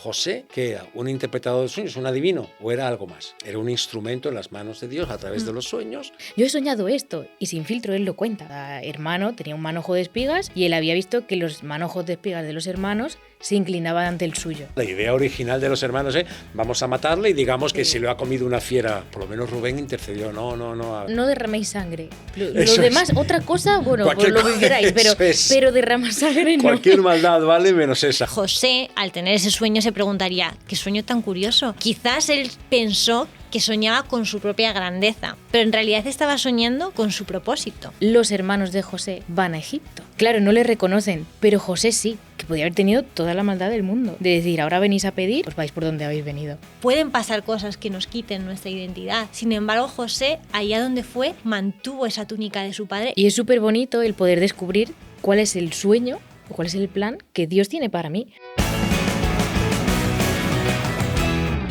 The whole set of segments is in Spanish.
José, ¿qué era? ¿Un interpretador de sueños, un adivino o era algo más? Era un instrumento en las manos de Dios a través de los sueños. Yo he soñado esto, y sin filtro él lo cuenta. Cada hermano tenía un manojo de espigas y él había visto que los manojos de espigas de los hermanos se inclinaban ante el suyo. La idea original de los hermanos es, vamos a matarle y digamos que si lo ha comido una fiera. Por lo menos Rubén intercedió, no. No derraméis sangre. Lo Eso demás, es. otra cosa, bueno, pues Cualquier lo que queráis, eso es. pero derramar sangre no. Cualquier maldad vale menos esa. José, al tener ese sueño, se preguntaría, ¿qué sueño tan curioso? Quizás él pensó que soñaba con su propia grandeza, pero en realidad estaba soñando con su propósito. Los hermanos de José van a Egipto. Claro, no le reconocen, pero José sí, que podía haber tenido toda la maldad del mundo. De decir, ahora venís a pedir, os vais por donde habéis venido. Pueden pasar cosas que nos quiten nuestra identidad. Sin embargo, José, allá donde fue, mantuvo esa túnica de su padre. Y es súper bonito el poder descubrir cuál es el sueño o cuál es el plan que Dios tiene para mí.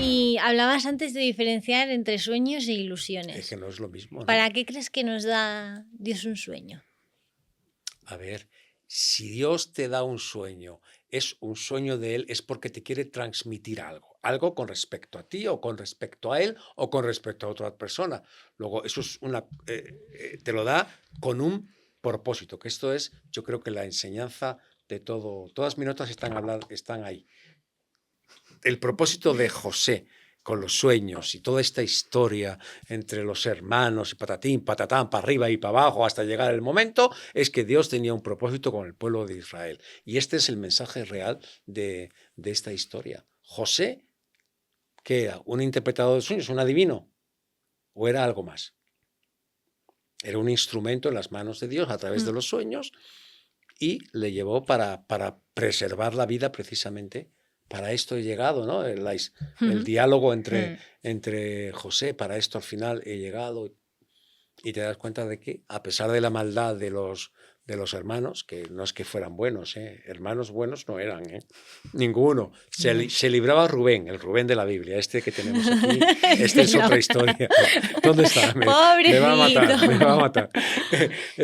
Y hablabas antes de diferenciar entre sueños e ilusiones. Es que no es lo mismo, ¿no? ¿Para qué crees que nos da Dios un sueño? A ver, si Dios te da un sueño, es un sueño de Él, es porque te quiere transmitir algo con respecto a ti o con respecto a Él o con respecto a otra persona. Luego, eso es te lo da con un propósito, que esto es, yo creo que la enseñanza de todo, todas mis notas están ahí. El propósito de José con los sueños y toda esta historia entre los hermanos y patatín, patatán, para arriba y para abajo hasta llegar el momento, es que Dios tenía un propósito con el pueblo de Israel. Y este es el mensaje real de esta historia. José, ¿qué era? ¿Un interpretador de sueños, un adivino o era algo más? Era un instrumento en las manos de Dios a través de los sueños y le llevó para preservar la vida precisamente. Para esto he llegado, ¿no? El diálogo entre José, para esto al final he llegado. Y te das cuenta de que, a pesar de la maldad de los hermanos, que no es que fueran buenos, hermanos buenos no eran, ninguno. Se libraba Rubén, el Rubén de la Biblia, este que tenemos aquí, este es otra historia. ¿Dónde está? Me va a matar.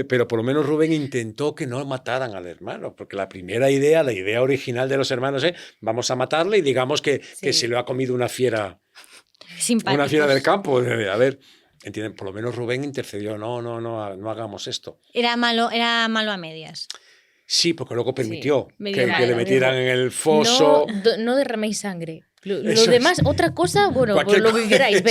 Pero por lo menos Rubén intentó que no mataran al hermano, porque la idea original de los hermanos es, vamos a matarle y digamos que se lo ha comido una fiera del campo. A ver... ¿Entienden? Por lo menos Rubén intercedió, no hagamos esto. Era malo a medias. Sí, porque luego permitió que claro, le metieran en el foso. No derraméis sangre. Lo Eso demás, es. otra cosa, bueno, Cualquier pues lo que queráis,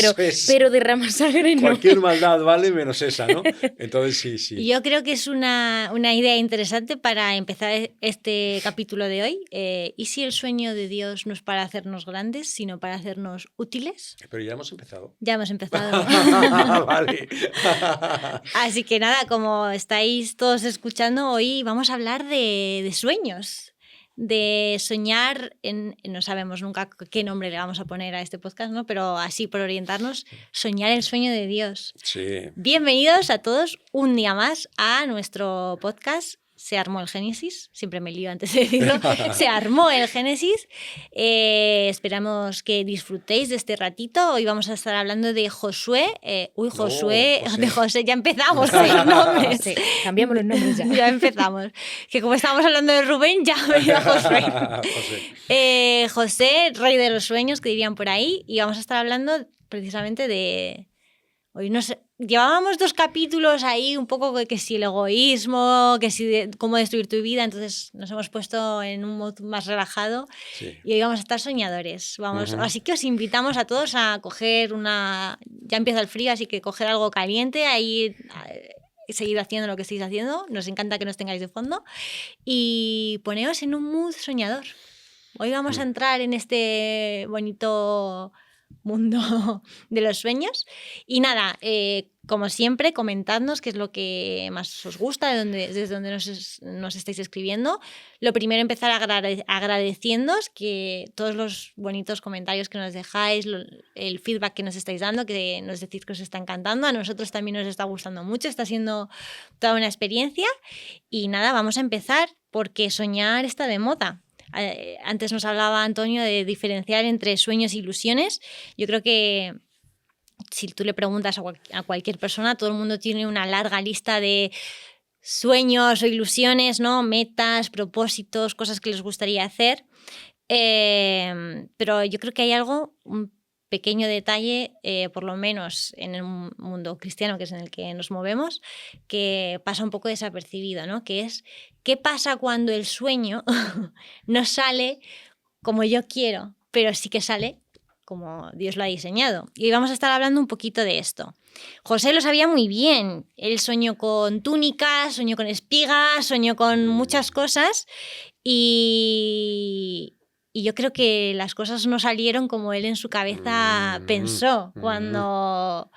pero derramar sangre no. Cualquier maldad vale menos esa, ¿no? Entonces sí. Yo creo que es una idea interesante para empezar este capítulo de hoy. ¿Y si el sueño de Dios no es para hacernos grandes, sino para hacernos útiles? Pero ya hemos empezado. Ya hemos empezado. Vale. Así que nada, como estáis todos escuchando, hoy vamos a hablar de sueños. De soñar, no sabemos nunca qué nombre le vamos a poner a este podcast, ¿no? Pero así, por orientarnos, soñar el sueño de Dios. Sí. Bienvenidos a todos un día más a nuestro podcast. Se armó el Génesis, siempre me lío antes de decirlo, se armó el Génesis. Esperamos que disfrutéis de este ratito. Hoy vamos a estar hablando de Josué. José, ya empezamos con los nombres. Sí, cambiamos los nombres ya. Ya empezamos. Que como estábamos hablando de Rubén, ya ha venido Josué. José, rey de los sueños, que dirían por ahí. Y vamos a estar hablando precisamente de... Hoy no sé, llevábamos 2 capítulos ahí, un poco que si el egoísmo, que si cómo destruir tu vida, entonces nos hemos puesto en un modo más relajado y hoy vamos a estar soñadores. Así que os invitamos a todos a coger ya empieza el frío, así que coger algo caliente, ahí seguir haciendo lo que estáis haciendo, nos encanta que nos tengáis de fondo y poneos en un mood soñador. Hoy vamos a entrar en este bonito mundo de los sueños y nada, como siempre comentadnos qué es lo que más os gusta, desde donde nos estáis escribiendo. Lo primero, empezar agradeciéndoos que todos los bonitos comentarios que nos dejáis, el feedback que nos estáis dando, que nos decís que os está encantando, a nosotros también nos está gustando mucho, está siendo toda una experiencia y nada, vamos a empezar porque soñar está de moda. Antes nos hablaba Antonio de diferenciar entre sueños e ilusiones. Yo creo que si tú le preguntas a cualquier persona, todo el mundo tiene una larga lista de sueños o ilusiones, ¿no? Metas, propósitos, cosas que les gustaría hacer. Pero yo creo que hay algo, un pequeño detalle, por lo menos en el mundo cristiano, que es en el que nos movemos, que pasa un poco desapercibido, ¿no? Que es, ¿qué pasa cuando el sueño no sale como yo quiero, pero sí que sale como Dios lo ha diseñado? Y hoy vamos a estar hablando un poquito de esto. José lo sabía muy bien. Él soñó con túnicas, soñó con espigas, soñó con muchas cosas y yo creo que las cosas no salieron como él en su cabeza pensó cuando...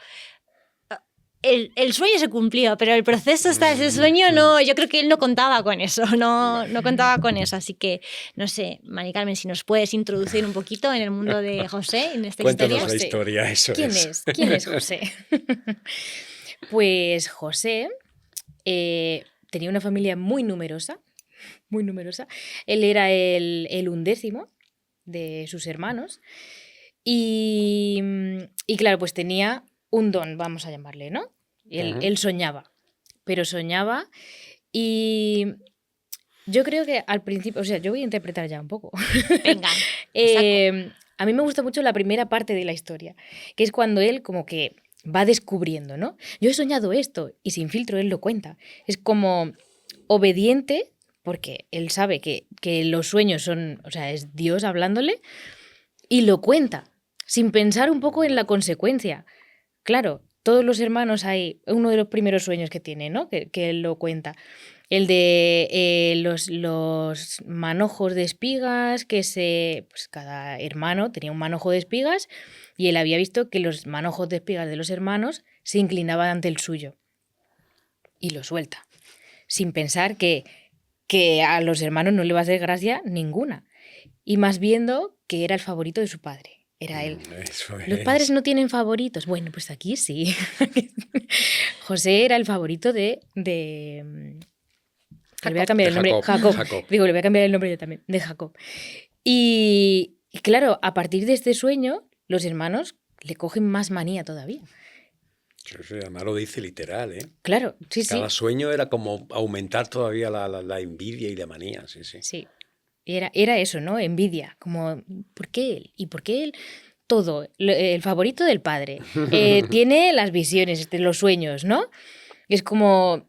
El sueño se cumplió, pero el proceso hasta ese sueño no, yo creo que él no contaba con eso, no contaba con eso. Así que, no sé, Mari Carmen, si nos puedes introducir un poquito en el mundo de José, en esta Cuéntanos historia. la historia, eso ¿Quién es. ¿Quién es José? Pues José tenía una familia muy numerosa, muy numerosa. Él era el 11º de sus hermanos y claro, pues tenía un don, vamos a llamarle, ¿no? Él soñaba, pero soñaba y yo creo que al principio, o sea, yo voy a interpretar ya un poco. Venga, a mí me gusta mucho la primera parte de la historia, que es cuando él como que va descubriendo, ¿no? Yo he soñado esto y sin filtro él lo cuenta. Es como obediente porque él sabe que los sueños son, o sea, es Dios hablándole y lo cuenta sin pensar un poco en la consecuencia. Claro, todos los hermanos hay uno de los primeros sueños que tiene, ¿no? Que él lo cuenta. El de los manojos de espigas, pues cada hermano tenía un manojo de espigas y él había visto que los manojos de espigas de los hermanos se inclinaban ante el suyo. Y lo suelta, sin pensar que a los hermanos no le va a hacer gracia ninguna. Y más viendo que era el favorito de su padre. Era él. Los padres no tienen favoritos. Bueno, pues aquí sí. José era el favorito de le voy a cambiar el nombre. Jacob. Digo, le voy a cambiar el nombre yo también. De Jacob. Y claro, a partir de este sueño, los hermanos le cogen más manía todavía. Además lo dice literal, ¿eh? Claro, sí, sí. Cada sueño era como aumentar todavía la envidia y la manía, sí. Sí. Era eso, ¿no? Envidia, como, ¿por qué él? ¿Y por qué él? Todo, el favorito del padre. Tiene las visiones, los sueños, ¿no? Es como,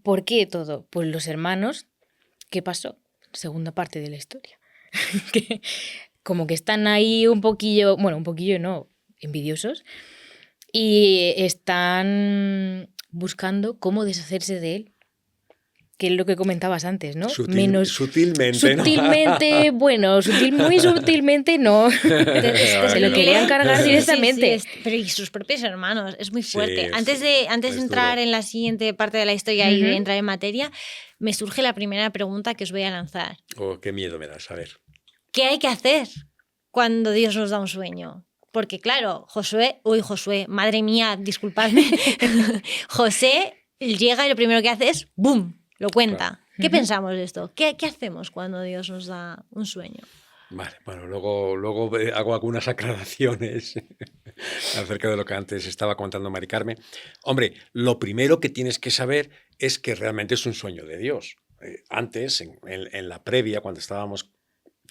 ¿por qué todo? Pues los hermanos, ¿qué pasó? Segunda parte de la historia. Que, como que están ahí un poquillo no, envidiosos, y están buscando cómo deshacerse de él. Que es lo que comentabas antes, ¿no? Sutilmente, Sutilmente, ¿no? bueno, muy sutilmente no. Se lo querían cargar directamente. Sí, pero y sus propios hermanos, es muy fuerte. Sí, antes de entrar duro. en la siguiente parte de la historia y de entrar en materia, me surge la primera pregunta que os voy a lanzar. Oh, qué miedo me das, a ver. ¿Qué hay que hacer cuando Dios nos da un sueño? Porque claro, Josué, madre mía, disculpadme, José llega y lo primero que hace es ¡bum! Lo cuenta. Claro. ¿Qué pensamos de esto? ¿Qué hacemos cuando Dios nos da un sueño? Vale, bueno, luego hago algunas aclaraciones acerca de lo que antes estaba contando Mari Carmen. Hombre, lo primero que tienes que saber es que realmente es un sueño de Dios. Antes, en la previa, cuando estábamos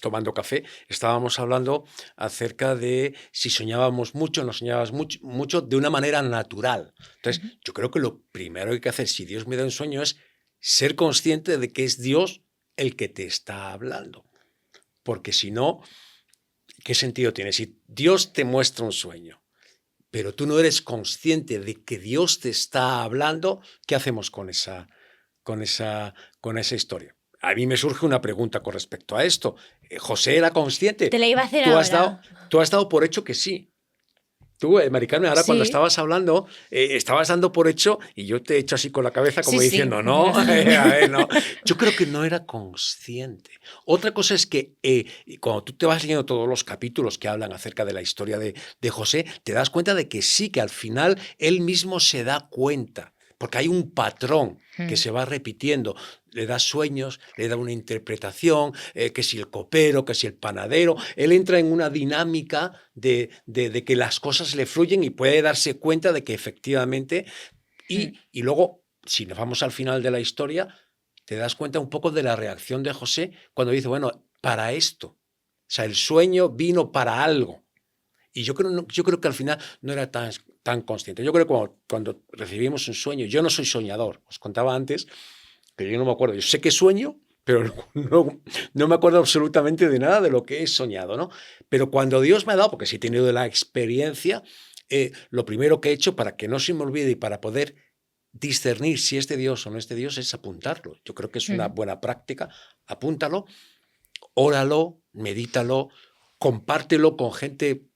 tomando café, estábamos hablando acerca de si soñábamos mucho o no soñábamos mucho de una manera natural. Entonces, yo creo que lo primero que hay que hacer si Dios me da un sueño es ser consciente de que es Dios el que te está hablando. Porque si no, ¿qué sentido tiene? Si Dios te muestra un sueño, pero tú no eres consciente de que Dios te está hablando, ¿qué hacemos con esa historia? A mí me surge una pregunta con respecto a esto. ¿José era consciente? Te la iba a hacer ahora. Tú has dado por hecho que sí. Tú, Mari Carmen, ahora cuando estabas hablando, estabas dando por hecho y yo te he hecho así con la cabeza como diciendo, no, a ver, no. Yo creo que no era consciente. Otra cosa es que cuando tú te vas leyendo todos los capítulos que hablan acerca de la historia de José, te das cuenta de que sí, que al final él mismo se da cuenta. Porque hay un patrón que se va repitiendo. Le da sueños, le da una interpretación, que si el copero, que si el panadero. Él entra en una dinámica de que las cosas le fluyen y puede darse cuenta de que efectivamente... Y luego, si nos vamos al final de la historia, te das cuenta un poco de la reacción de José cuando dice, bueno, para esto sea, el sueño vino para algo. Y yo creo que al final no era tan consciente. Yo creo que cuando recibimos un sueño, yo no soy soñador, os contaba antes que yo no me acuerdo, yo sé que sueño, pero no me acuerdo absolutamente de nada de lo que he soñado, ¿no? Pero cuando Dios me ha dado, porque sí he tenido la experiencia, lo primero que he hecho para que no se me olvide y para poder discernir si es de Dios o no es de Dios es apuntarlo. Yo creo que es una buena práctica. Apúntalo, óralo, medítalo, compártelo con gente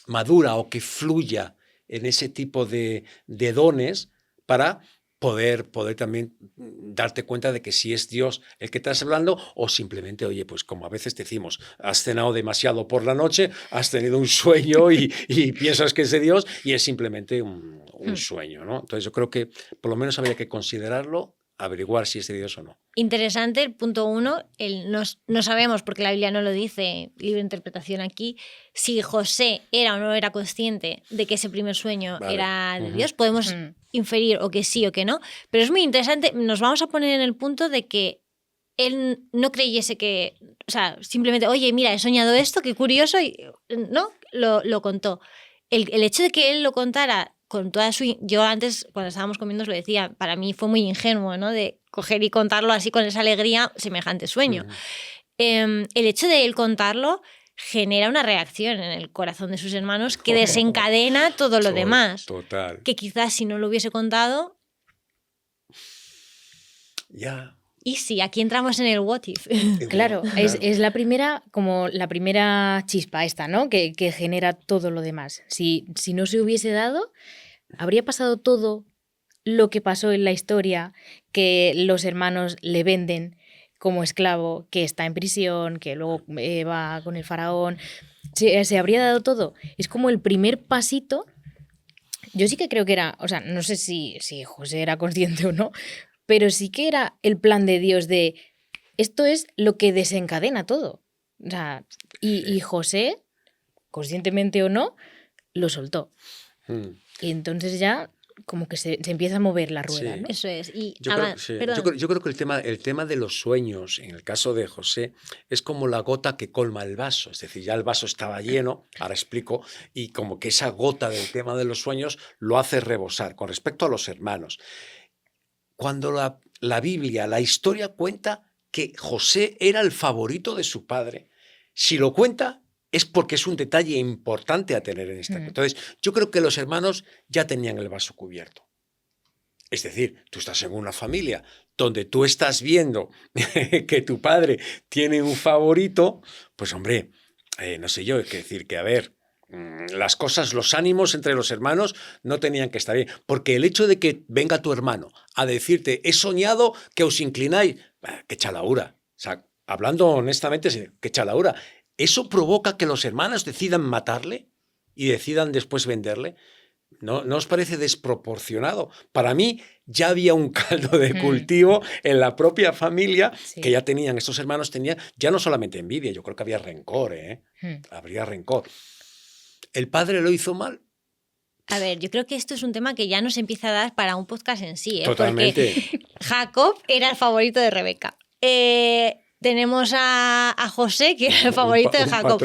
madura o que fluya en ese tipo de dones para poder también darte cuenta de que si es Dios el que estás hablando o simplemente, oye, pues como a veces decimos, has cenado demasiado por la noche, has tenido un sueño y piensas que es de Dios y es simplemente un sueño, ¿no? Entonces yo creo que por lo menos habría que considerarlo, averiguar si es de Dios o no. Interesante el punto 1, no sabemos, porque la Biblia no lo dice, libre interpretación aquí, si José era o no era consciente de que ese primer sueño era de Dios. Podemos inferir o que sí o que no, pero es muy interesante, nos vamos a poner en el punto de que él no creyese que, o sea, simplemente, oye, mira, he soñado esto, qué curioso, y no, lo contó. El hecho de que él lo contara con toda su... Yo antes, cuando estábamos comiendo, os lo decía, para mí fue muy ingenuo, ¿no? De coger y contarlo así con esa alegría, semejante sueño. El hecho de él contarlo genera una reacción en el corazón de sus hermanos que desencadena todo lo demás. Total. Que quizás si no lo hubiese contado... Ya... Y sí, aquí entramos en el what if. Claro, es la primera, como la primera chispa esta, ¿no? Que genera todo lo demás. Si no se hubiese dado, habría pasado todo lo que pasó en la historia, que los hermanos le venden como esclavo, que está en prisión, que luego va con el faraón. Se habría dado todo. Es como el primer pasito. Yo sí que creo que era, o sea, no sé si José era consciente o no, pero sí que era el plan de Dios de esto es lo que desencadena todo. O sea, y José, conscientemente o no, lo soltó. Y entonces ya como que se empieza a mover la rueda, Sí. ¿no? Eso es. Y Yo creo que el tema de los sueños, en el caso de José, es como la gota que colma el vaso. Es decir, ya el vaso estaba lleno, ahora explico, y como que esa gota del tema de los sueños lo hace rebosar. Con respecto a los hermanos, cuando la Biblia, la historia cuenta que José era el favorito de su padre, si lo cuenta es porque es un detalle importante a tener en esta. Entonces, yo creo que los hermanos ya tenían el vaso cubierto. Es decir, tú estás en una familia donde tú estás viendo que tu padre tiene un favorito, pues hombre, no sé yo, hay que decir que, a ver, las cosas, los ánimos entre los hermanos no tenían que estar bien. Porque el hecho de que venga tu hermano a decirte, he soñado que os inclináis, qué chalaura. O sea, hablando honestamente, qué chalaura. Eso provoca que los hermanos decidan matarle y decidan después venderle. ¿No os parece desproporcionado? Para mí ya había un caldo de cultivo en la propia familia que ya tenían, estos hermanos tenían ya no solamente envidia, yo creo que había rencor, habría rencor. ¿El padre lo hizo mal? A ver, yo creo que esto es un tema que ya nos empieza a dar para un podcast en sí. Totalmente. Porque Jacob era el favorito de Rebeca. Tenemos a José, que era el favorito de Jacob.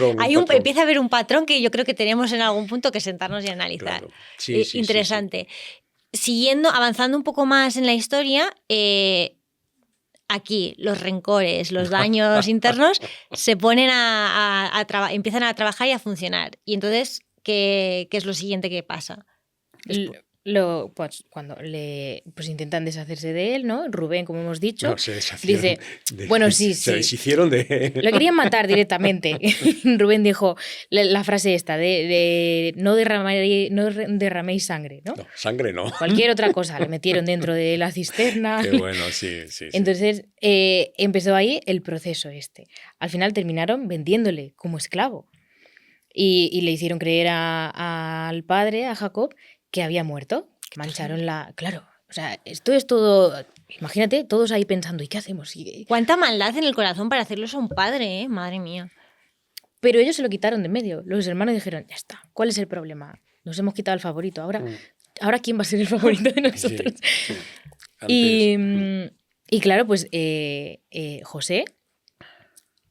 Empieza a haber un patrón que yo creo que tenemos en algún punto que sentarnos y analizar. Claro. Sí, interesante. Sí. Avanzando un poco más en la historia, aquí los rencores, los daños internos se ponen empiezan a trabajar y a funcionar. Y entonces, ¿qué es lo siguiente que pasa? Pues, cuando intentan deshacerse de él, ¿no? Rubén, como hemos dicho, no, se deshacieron dice, bueno, sí. Se deshicieron de... Lo querían matar directamente. Rubén dijo la frase esta de no derraméis sangre, ¿no? No, sangre no. Cualquier otra cosa, le metieron dentro de la cisterna. Qué bueno, sí. Entonces empezó ahí el proceso este. Al final terminaron vendiéndole como esclavo. Y le hicieron creer al padre, a Jacob, que había muerto. Mancharon Claro, o sea, esto es todo... Imagínate, todos ahí pensando, ¿y qué hacemos? ¿Cuánta maldad en el corazón para hacerlo a un padre, eh? Madre mía. Pero ellos se lo quitaron de en medio. Los hermanos dijeron, ya está, ¿cuál es el problema? Nos hemos quitado el favorito. Ahora ¿quién va a ser el favorito de nosotros? Sí. Y claro, pues José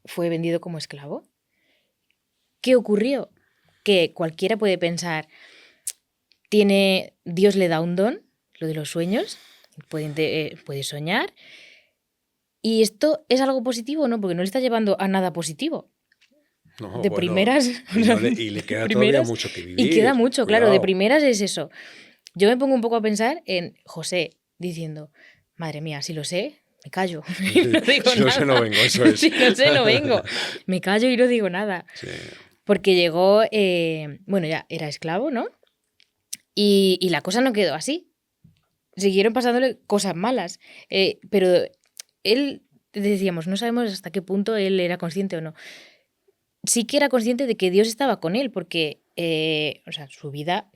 fue vendido como esclavo. ¿qué ocurrió? Que cualquiera puede pensar, Dios le da un don, lo de los sueños, puede soñar, y esto es algo positivo, ¿no? Porque no le está llevando a nada positivo. No, De bueno, primeras... y le queda todavía mucho que vivir. Y queda mucho, claro, de cuidado. primeras es eso. Yo me pongo un poco a pensar en José diciendo, madre mía, si lo sé, me callo y no digo Si no nada. sé, no vengo, eso es. Si no sé, no vengo. Me callo y no digo nada. Sí. Porque llegó, bueno, ya era esclavo, ¿no? Y la cosa no quedó así. Siguieron pasándole cosas malas. Pero él, decíamos, no sabemos hasta qué punto él era consciente o no. Sí que era consciente de que Dios estaba con él, porque o sea, su vida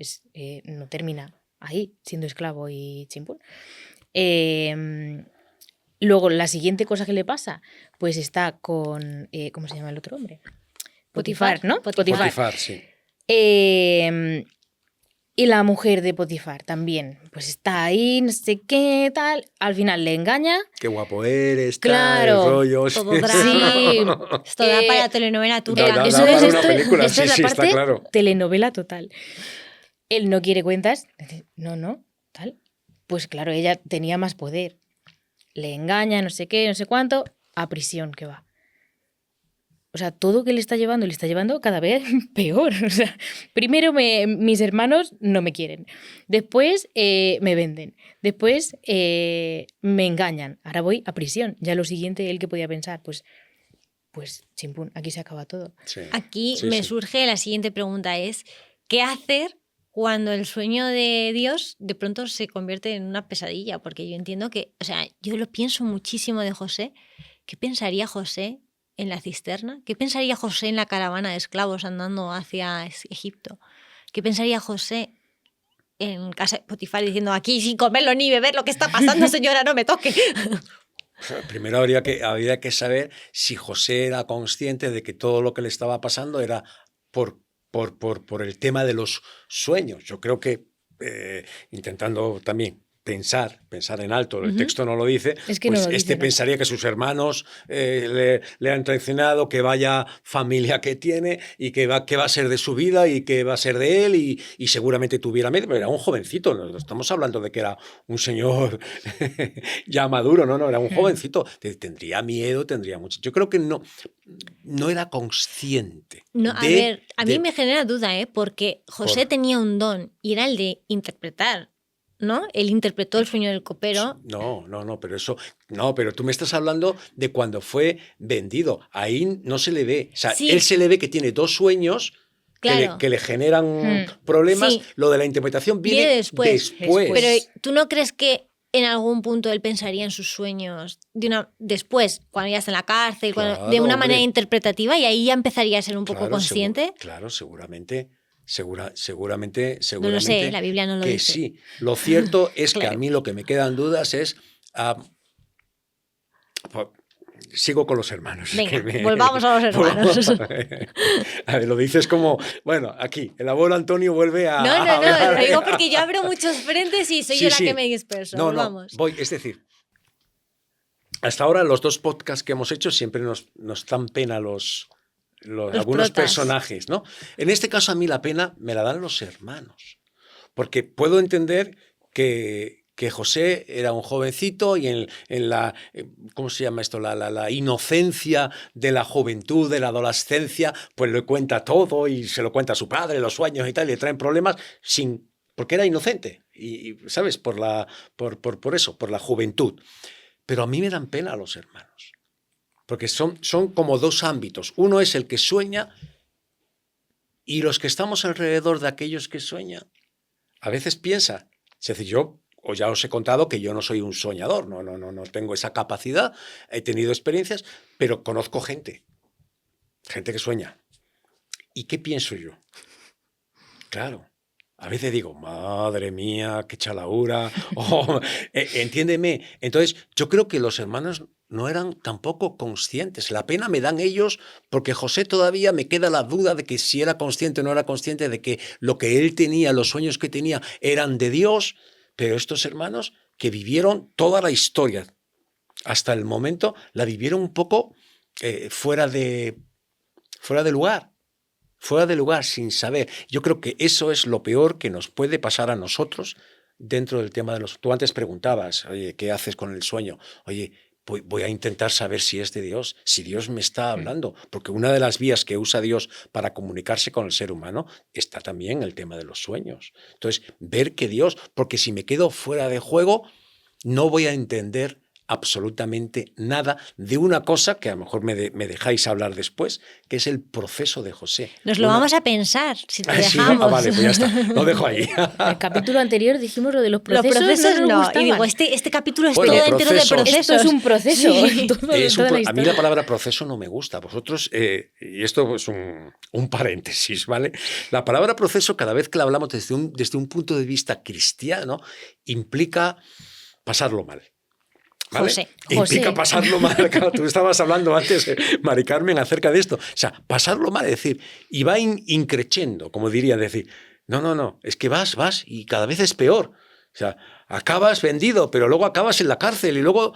no termina ahí, siendo esclavo y chimpún. Luego, la siguiente cosa que le pasa, pues está con... ¿cómo se llama el otro hombre? Potifar, ¿no? Potifar, sí. Y la mujer de Potifar también, pues está ahí, no sé qué, tal. Al final le engaña. Qué guapo eres, Claro, tal, rollo. Todo sí. drama. Sí. Esto da para telenovela turca. Da Eso para es, una película, esta es la sí, está parte claro. telenovela total. Él no quiere cuentas. Dice, no, tal. Pues claro, ella tenía más poder. Le engaña, no sé qué, no sé cuánto, a prisión que va. O sea, todo que le está llevando cada vez peor. O sea, primero mis hermanos no me quieren. Después me venden. Después me engañan. Ahora voy a prisión. Ya lo siguiente, él que podía pensar, pues chimpún, aquí se acaba todo. Sí. Aquí Sí, me sí. surge la siguiente pregunta, es ¿qué hacer cuando el sueño de Dios de pronto se convierte en una pesadilla? Porque yo entiendo que, o sea, yo lo pienso muchísimo de José. ¿Qué pensaría José en la cisterna? ¿Qué pensaría José en la caravana de esclavos andando hacia Egipto? ¿Qué pensaría José en casa de Potifar diciendo aquí sin comerlo ni beber lo que está pasando, señora, no me toque? Primero habría que saber si José era consciente de que todo lo que le estaba pasando era por el tema de los sueños. Yo creo que intentando también pensar en alto, el texto no lo dice, Es que pues no lo dice, ¿no? pensaría que sus hermanos le han traicionado, que vaya familia que tiene y que va a ser de su vida y que va a ser de él y seguramente tuviera miedo, pero era un jovencito, no estamos hablando de que era un señor ya maduro, no, era un jovencito, tendría miedo, tendría mucho. Yo creo que no era consciente. No, a ver, a mí me genera duda, porque José tenía un don y era el de interpretar, ¿no? Él interpretó el sueño del copero. No, pero eso, no, pero tú me estás hablando de cuando fue vendido. Ahí no se le ve. O sea, Sí. él se le ve que tiene dos sueños Claro. que le generan problemas. Sí. Lo de la interpretación viene después. Pero ¿tú no crees que en algún punto él pensaría en sus sueños después, cuando ya está en la cárcel, Claro, de una hombre. manera interpretativa y ahí ya empezaría a ser un poco consciente? Claro, seguramente. Seguramente. No lo sé, la Biblia no lo que dice. sí. Lo cierto es Claro. que a mí lo que me quedan dudas es... sigo con los hermanos. Venga, volvamos a los hermanos. A ver, lo dices como, bueno, aquí, el abuelo Antonio vuelve a... No, lo digo porque yo abro muchos frentes y soy yo la que me disperso. Volvamos. Es decir, hasta ahora los dos podcasts que hemos hecho siempre nos dan pena algunos protas. personajes, ¿no? En este caso a mí la pena me la dan los hermanos, porque puedo entender que José era un jovencito y en la, ¿cómo se llama esto? La inocencia de la juventud, de la adolescencia, pues le cuenta todo y se lo cuenta a su padre, los sueños y tal, y le traen problemas porque era inocente, y ¿sabes? Por eso, por la juventud. Pero a mí me dan pena los hermanos, porque son como dos ámbitos. Uno es el que sueña y los que estamos alrededor de aquellos que sueñan, a veces piensa, es decir, yo ya os he contado que yo no soy un soñador, no tengo esa capacidad, he tenido experiencias, pero conozco gente que sueña. ¿Y qué pienso yo? Claro, a veces digo, madre mía, qué chalaura, entiéndeme. Entonces, yo creo que los hermanos no eran tampoco conscientes. La pena me dan ellos porque José todavía me queda la duda de que si era consciente o no era consciente de que lo que él tenía, los sueños que tenía, eran de Dios. Pero estos hermanos que vivieron toda la historia, hasta el momento, la vivieron un poco fuera de lugar. fuera de lugar, sin saber. Yo creo que eso es lo peor que nos puede pasar a nosotros dentro del tema de los... Tú antes preguntabas, oye, ¿qué haces con el sueño? Oye, voy a intentar saber si es de Dios, si Dios me está hablando, porque una de las vías que usa Dios para comunicarse con el ser humano está también el tema de los sueños. Entonces, ver que Dios, porque si me quedo fuera de juego, no voy a entender absolutamente nada de una cosa que a lo mejor me dejáis hablar después, que es el proceso de José. Nos lo vamos a pensar, si te Sí, ¿no? dejamos. Vale, pues ya está, lo dejo ahí. En el capítulo anterior dijimos lo de los Los procesos, procesos nos no. gustaban. Y digo, este capítulo es Bueno, todo entero de procesos. procesos. Esto es un proceso. Sí. Todo- Es toda la a mí la historia. palabra proceso no me gusta. Vosotros, y esto es un paréntesis, ¿vale? La palabra proceso, cada vez que la hablamos desde un punto de vista cristiano, implica pasarlo mal. ¿Vale? José. Implica José. pasarlo mal. Claro, tú estabas hablando antes, Mari Carmen, acerca de esto. O sea, pasarlo mal, es decir, y va increciendo, como diría, decir, no, es que vas y cada vez es peor. O sea, acabas vendido, pero luego acabas en la cárcel y luego...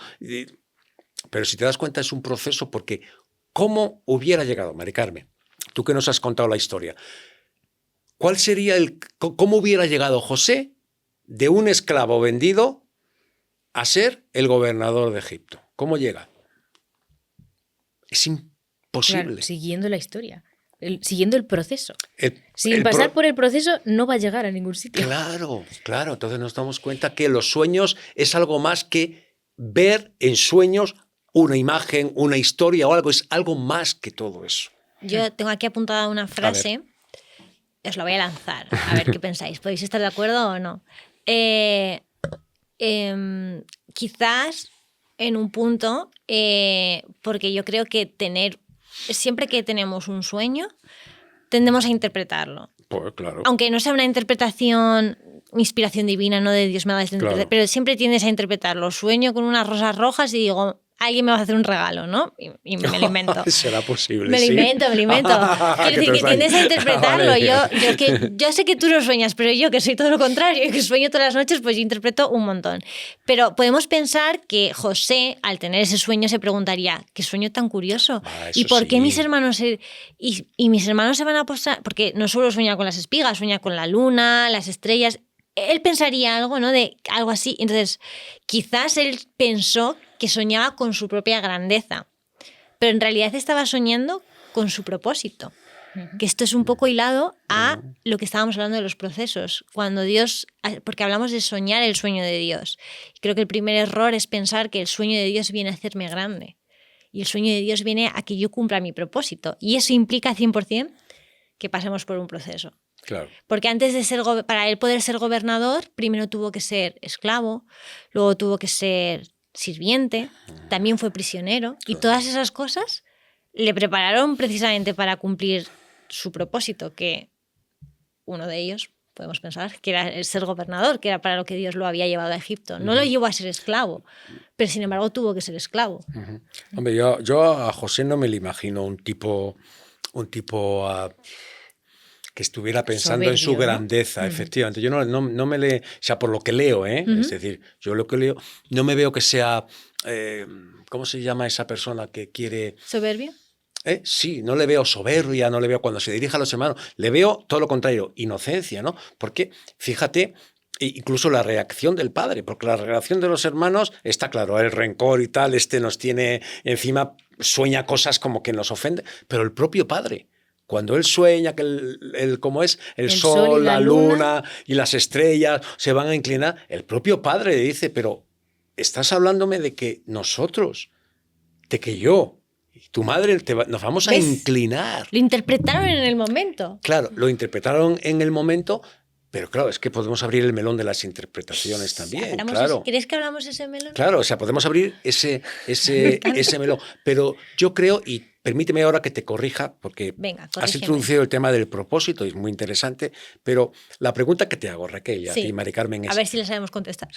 Pero si te das cuenta es un proceso porque ¿cómo hubiera llegado, Mari Carmen? Tú que nos has contado la historia. ¿Cuál sería cómo hubiera llegado José de un esclavo vendido a ser el gobernador de Egipto? ¿Cómo llega? Es imposible. Claro, siguiendo la historia, siguiendo el proceso. El- Sin el pasar pro- por el proceso no va a llegar a ningún sitio. Claro. Entonces nos damos cuenta que los sueños es algo más que ver en sueños una imagen, una historia o algo. Es algo más que todo eso. Yo tengo aquí apuntada una frase, os la voy a lanzar, a ver qué pensáis. ¿Podéis estar de acuerdo o no? Quizás en un punto, porque yo creo que siempre que tenemos un sueño, tendemos a interpretarlo. Pues claro. Aunque no sea una interpretación, inspiración divina, no de Dios me haga esta Claro. pero siempre tiendes a interpretarlo. Sueño con unas rosas rojas y digo, alguien me va a hacer un regalo, ¿no? Y me lo invento. Será posible, Me lo sí. invento. Quiero decir que tiendes a interpretarlo. Vale. Yo sé que tú no sueñas, pero yo que soy todo lo contrario y que sueño todas las noches, pues yo interpreto un montón. Pero podemos pensar que José, al tener ese sueño, se preguntaría, ¿qué sueño tan curioso? Eso ¿Y por qué sí. mis hermanos y mis hermanos se van a posar? Porque no solo sueña con las espigas, sueña con la luna, las estrellas. Él pensaría algo, ¿no? De algo así. Entonces, quizás él pensó que soñaba con su propia grandeza, pero en realidad estaba soñando con su propósito. Que esto es un poco hilado a lo que estábamos hablando de los procesos. Cuando Dios, porque hablamos de soñar el sueño de Dios. Creo que el primer error es pensar que el sueño de Dios viene a hacerme grande. Y el sueño de Dios viene a que yo cumpla mi propósito. Y eso implica 100% que pasemos por un proceso. Claro. Porque antes de para él poder ser gobernador, primero tuvo que ser esclavo, luego tuvo que ser sirviente, también fue prisionero. Y todas esas cosas le prepararon precisamente para cumplir su propósito, que uno de ellos, podemos pensar, que era el ser gobernador, que era para lo que Dios lo había llevado a Egipto. No lo llevó a ser esclavo, pero sin embargo tuvo que ser esclavo. Hombre, yo a José no me lo imagino un tipo que estuviera pensando en su Soberbio, ¿no? grandeza, efectivamente. Yo no me le... O sea, por lo que leo, es decir, yo lo que leo, no me veo que sea... ¿cómo se llama esa persona que quiere...? ¿Soberbio? Sí, no le veo soberbia, no le veo cuando se dirige a los hermanos, le veo todo lo contrario, inocencia, ¿no? Porque, fíjate, incluso la reacción del padre, porque la reacción de los hermanos está claro, el rencor y tal, nos tiene encima, sueña cosas como que nos ofende, pero el propio padre, cuando él sueña que ¿cómo es? El sol, y la luna y las estrellas se van a inclinar, el propio padre le dice, pero estás hablándome de que nosotros, de que yo, tu madre, nos vamos a ¿Ves? inclinar. Lo interpretaron en el momento. Claro, lo interpretaron en el momento, pero claro, es que podemos abrir el melón de las interpretaciones también, claro. ¿Quieres que hablamos de ese melón? Claro, o sea, podemos abrir ese melón. Pero yo creo, y permíteme ahora que te corrija, porque Venga, has corrígeme. introducido el tema del propósito, y es muy interesante, pero la pregunta que te hago, Raquel, y a Sí. ti, Mari Carmen, es, A ver si le sabemos contestar.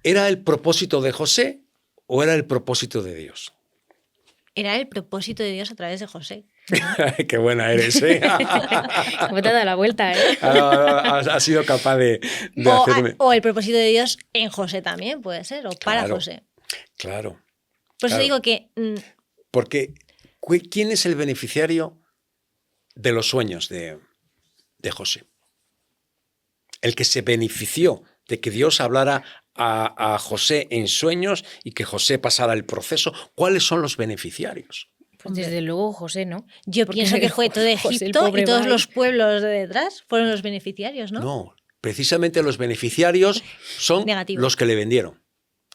¿era el propósito de José o era el propósito de Dios? Era el propósito de Dios a través de José. Qué buena eres, ¿eh? ¿Cómo te ha dado la vuelta, eh? Has sido capaz de hacerme... O el propósito de Dios en José también, puede ser, o para Claro. José. Claro. Por eso Claro. digo que Porque ¿quién es el beneficiario de los sueños de José. El que se benefició de que Dios hablara a José en sueños y que José pasara el proceso. ¿Cuáles son los beneficiarios? Pues desde luego José, ¿no? Yo Porque pienso que fue todo José, el Egipto pobre y todos va ahí. los pueblos de detrás fueron los beneficiarios, ¿no? No, precisamente los beneficiarios son Negativo. los que le vendieron.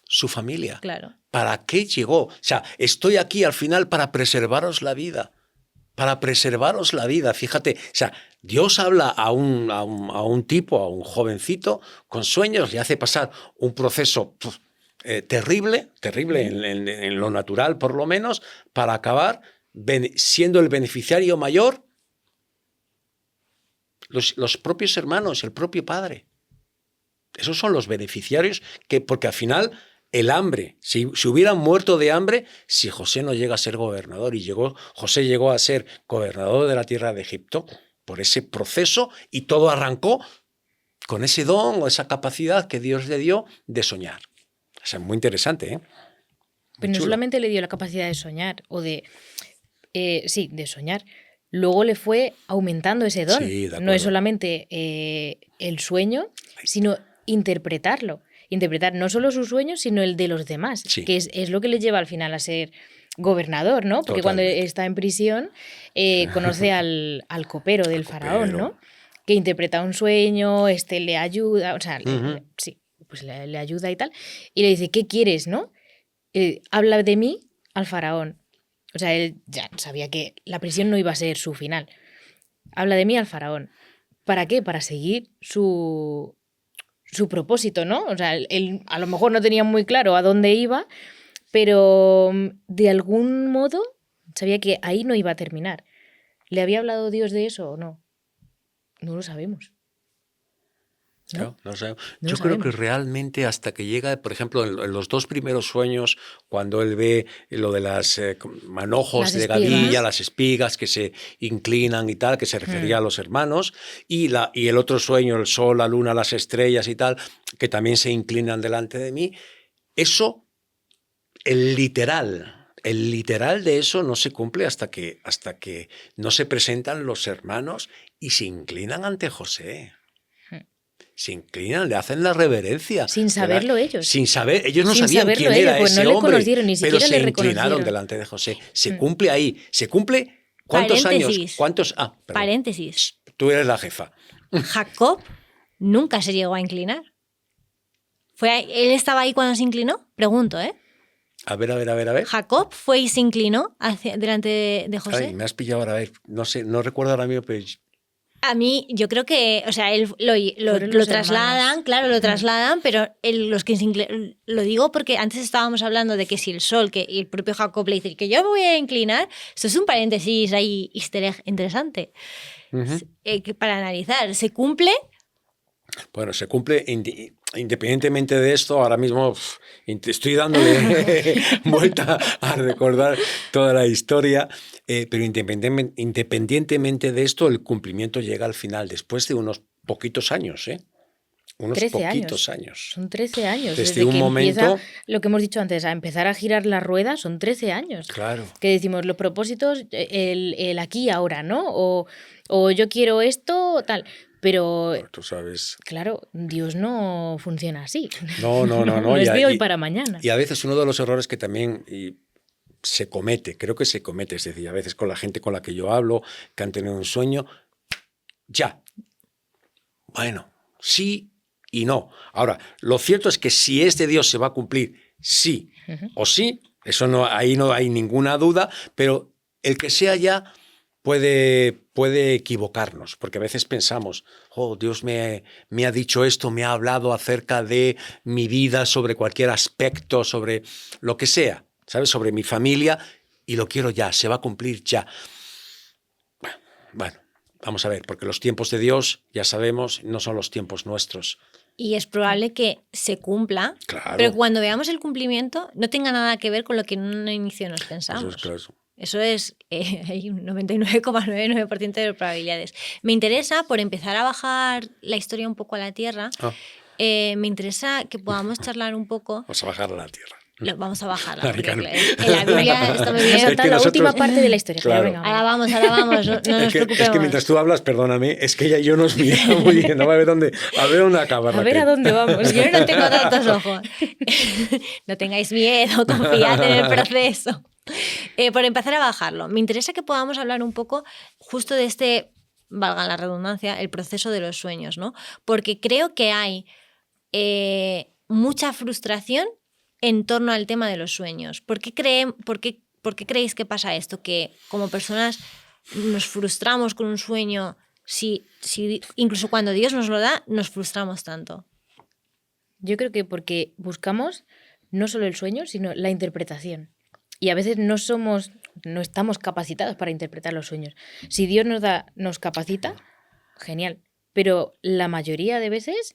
Su familia. Claro. ¿Para qué llegó? O sea, estoy aquí al final para preservaros la vida. Para preservaros la vida, fíjate. O sea, Dios habla a un tipo, a un jovencito, con sueños, le hace pasar un proceso terrible en lo natural por lo menos, para acabar siendo el beneficiario mayor los propios hermanos, el propio padre. Esos son los beneficiarios porque al final el hambre, si hubieran muerto de hambre, si José no llega a ser gobernador José llegó a ser gobernador de la tierra de Egipto por ese proceso y todo arrancó con ese don o esa capacidad que Dios le dio de soñar. O sea, muy interesante, ¿eh? Muy Pero no chulo. solamente le dio la capacidad de soñar, o de soñar. Luego le fue aumentando ese don. Sí, de acuerdo. No es solamente el sueño, sino interpretarlo. Interpretar no solo sus sueños, sino el de los demás, Sí. que es lo que le lleva al final a ser gobernador, ¿no? Porque cuando Totalmente. está en prisión conoce al copero del faraón, copero. ¿no? Que interpreta un sueño, le ayuda, o sea, Ujú. sí, pues le ayuda y tal. Y le dice, ¿qué quieres, no? Habla de mí al faraón. O sea, él ya sabía que la prisión no iba a ser su final. Habla de mí al faraón. ¿Para qué? Para seguir su propósito, ¿no? O sea, él a lo mejor no tenía muy claro a dónde iba, pero de algún modo sabía que ahí no iba a terminar. ¿Le había hablado Dios de eso o no? No lo sabemos. ¿No? Claro, no sé. No Yo lo creo que sabemos. realmente hasta que llega, por ejemplo, en los dos primeros sueños, cuando él ve lo de las manojos Las de espigas. gavilla, las espigas que se inclinan y tal, que se refería a los hermanos, y el otro sueño, el sol, la luna, las estrellas y tal, que también se inclinan delante de mí, eso, el literal de eso no se cumple hasta que no se presentan los hermanos y se inclinan ante José. Se inclinan, le hacen la reverencia. Sin saberlo ellos. Sin saber, ellos no Sin sabían saberlo quién ellos, era pues ese no le hombre, conocieron, ni pero siquiera se le inclinaron reconocieron. delante de José. Se cumple ahí, se cumple ¿cuántos Paréntesis. años? ¿Cuántos? Perdón. Paréntesis. Tú eres la jefa. Jacob nunca se llegó a inclinar. ¿Él estaba ahí cuando se inclinó? Pregunto, ¿eh? A ver. Jacob fue y se inclinó delante de José. Ay, me has pillado ahora, a ver, no sé, no recuerdo ahora mismo, pero A mí, yo creo que, o sea, él Fueron lo los trasladan, hermanos. claro, lo trasladan, pero los que lo digo porque antes estábamos hablando de que si el sol, que y el propio Jacob le dice que yo me voy a inclinar, esto es un paréntesis ahí easter egg interesante para analizar. ¿Se cumple? bueno, se cumple independientemente de esto. Ahora mismo estoy dándole vuelta a recordar toda la historia, pero independientemente de esto, el cumplimiento llega al final, después de unos poquitos años, unos 13 poquitos años. Son 13 años. Desde Desde un que momento- empieza, lo que hemos dicho antes, a empezar a girar la rueda, son 13 años. Claro. Que decimos los propósitos, el aquí y ahora, ¿no? O yo quiero esto, tal. Pero, Bueno, tú sabes. claro, Dios no funciona así. No. No es de hoy para mañana. Y a veces uno de los errores que también creo que se comete, es decir, a veces con la gente con la que yo hablo, que han tenido un sueño, ya. Bueno, sí y no. Ahora, lo cierto es que si es de Dios se va a cumplir, sí o sí, eso ahí no hay ninguna duda, pero el que sea ya puede equivocarnos, porque a veces pensamos, Dios me ha dicho esto, me ha hablado acerca de mi vida, sobre cualquier aspecto, sobre lo que sea, ¿sabes? Sobre mi familia, y lo quiero ya, se va a cumplir ya. Bueno, vamos a ver, porque los tiempos de Dios, ya sabemos, no son los tiempos nuestros. Y es probable que se cumpla, Claro. pero cuando veamos el cumplimiento no tenga nada que ver con lo que en un inicio nos pensamos. Eso es claro. Eso es hay un 99,99% de probabilidades. Me interesa, por empezar a bajar la historia un poco a la tierra, me interesa que podamos charlar un poco. Vamos a bajar a la tierra. Vamos a bajarla. Mari Porque Carmen. en la Biblia está muy Vamos a bien. saltar que la nosotros- última parte de la historia. Claro. Pero venga, Ahora vamos, no nos Es preocupemos. que mientras tú hablas, perdóname, es que ella y yo nos miramos muy bien, ¿no? A ver dónde acaba, a ver a Raquel. dónde vamos. Yo no tengo tantos ojos. No tengáis miedo, confiad en el proceso. Por empezar a bajarlo, me interesa que podamos hablar un poco justo de este, valga la redundancia, el proceso de los sueños, ¿no? Porque creo que hay mucha frustración en torno al tema de los sueños. ¿Por qué creéis que pasa esto? Que como personas nos frustramos con un sueño, si incluso cuando Dios nos lo da, nos frustramos tanto. Yo creo que porque buscamos no solo el sueño, sino la interpretación. Y a veces no estamos capacitados para interpretar los sueños. Si Dios nos capacita, genial. Pero la mayoría de veces,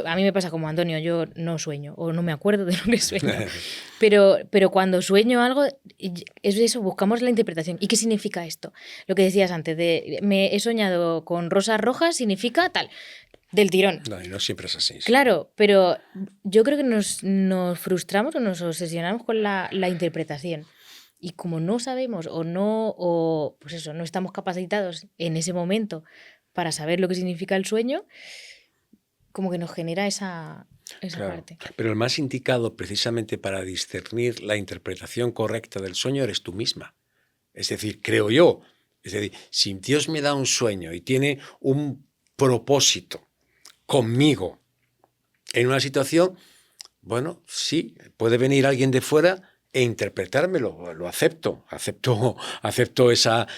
a mí me pasa como Antonio, yo no sueño o no me acuerdo de lo que sueño. Pero cuando sueño algo, es eso, buscamos la interpretación. ¿Y qué significa esto? Lo que decías antes, he soñado con rosas rojas, significa tal, del tirón. No, y no siempre es así. Sí. Claro, pero yo creo que nos frustramos o nos obsesionamos con la interpretación. Y como no sabemos pues eso, no estamos capacitados en ese momento para saber lo que significa el sueño, como que nos genera esa Claro. parte. Pero el más indicado precisamente para discernir la interpretación correcta del sueño eres tú misma. Es decir, creo yo. Es decir, si Dios me da un sueño y tiene un propósito conmigo en una situación, bueno, sí, puede venir alguien de fuera e interpretármelo, lo acepto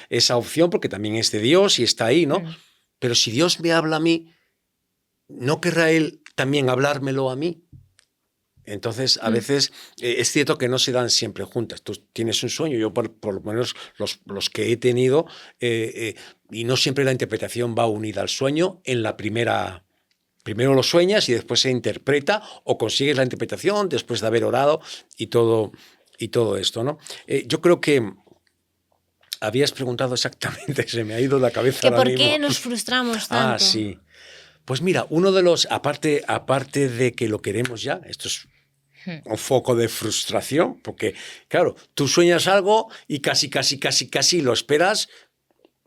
esa opción porque también es de Dios y está ahí, ¿no? Pero si Dios me habla a mí, ¿no querrá Él también hablármelo a mí? Entonces, a veces es cierto que no se dan siempre juntas. Tú tienes un sueño, yo por lo menos los que he tenido, y no siempre la interpretación va unida al sueño en la primera. Primero lo sueñas y después se interpreta o consigues la interpretación después de haber orado y todo esto, ¿no? Yo creo que habías preguntado exactamente, se me ha ido la cabeza ¿Que ahora por mismo. qué nos frustramos tanto? Ah, sí. Pues mira, uno de los, aparte de que lo queremos ya, esto es un foco de frustración, porque claro, tú sueñas algo y casi lo esperas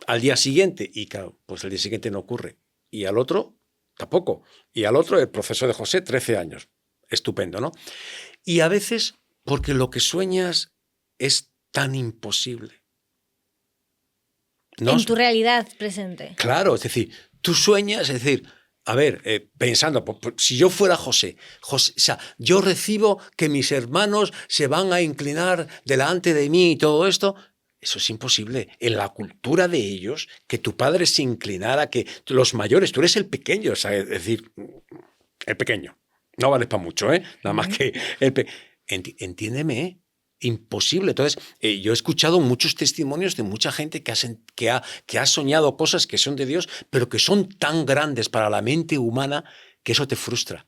al día siguiente y claro, pues el día siguiente no ocurre. Y al otro tampoco. Y al otro el proceso de José, 13 años. Estupendo, ¿no? Y a veces porque lo que sueñas es tan imposible. En tu realidad presente. Claro, es decir, tú sueñas, es decir, a ver, pensando, si yo fuera José, o sea, yo recibo que mis hermanos se van a inclinar delante de mí y todo esto, eso es imposible. En la cultura de ellos, que tu padre se inclinara, que los mayores, tú eres el pequeño, o sea, es decir, el pequeño, no vales para mucho, nada más que entiéndeme, imposible. Entonces, yo he escuchado muchos testimonios de mucha gente que ha soñado cosas que son de Dios, pero que son tan grandes para la mente humana que eso te frustra.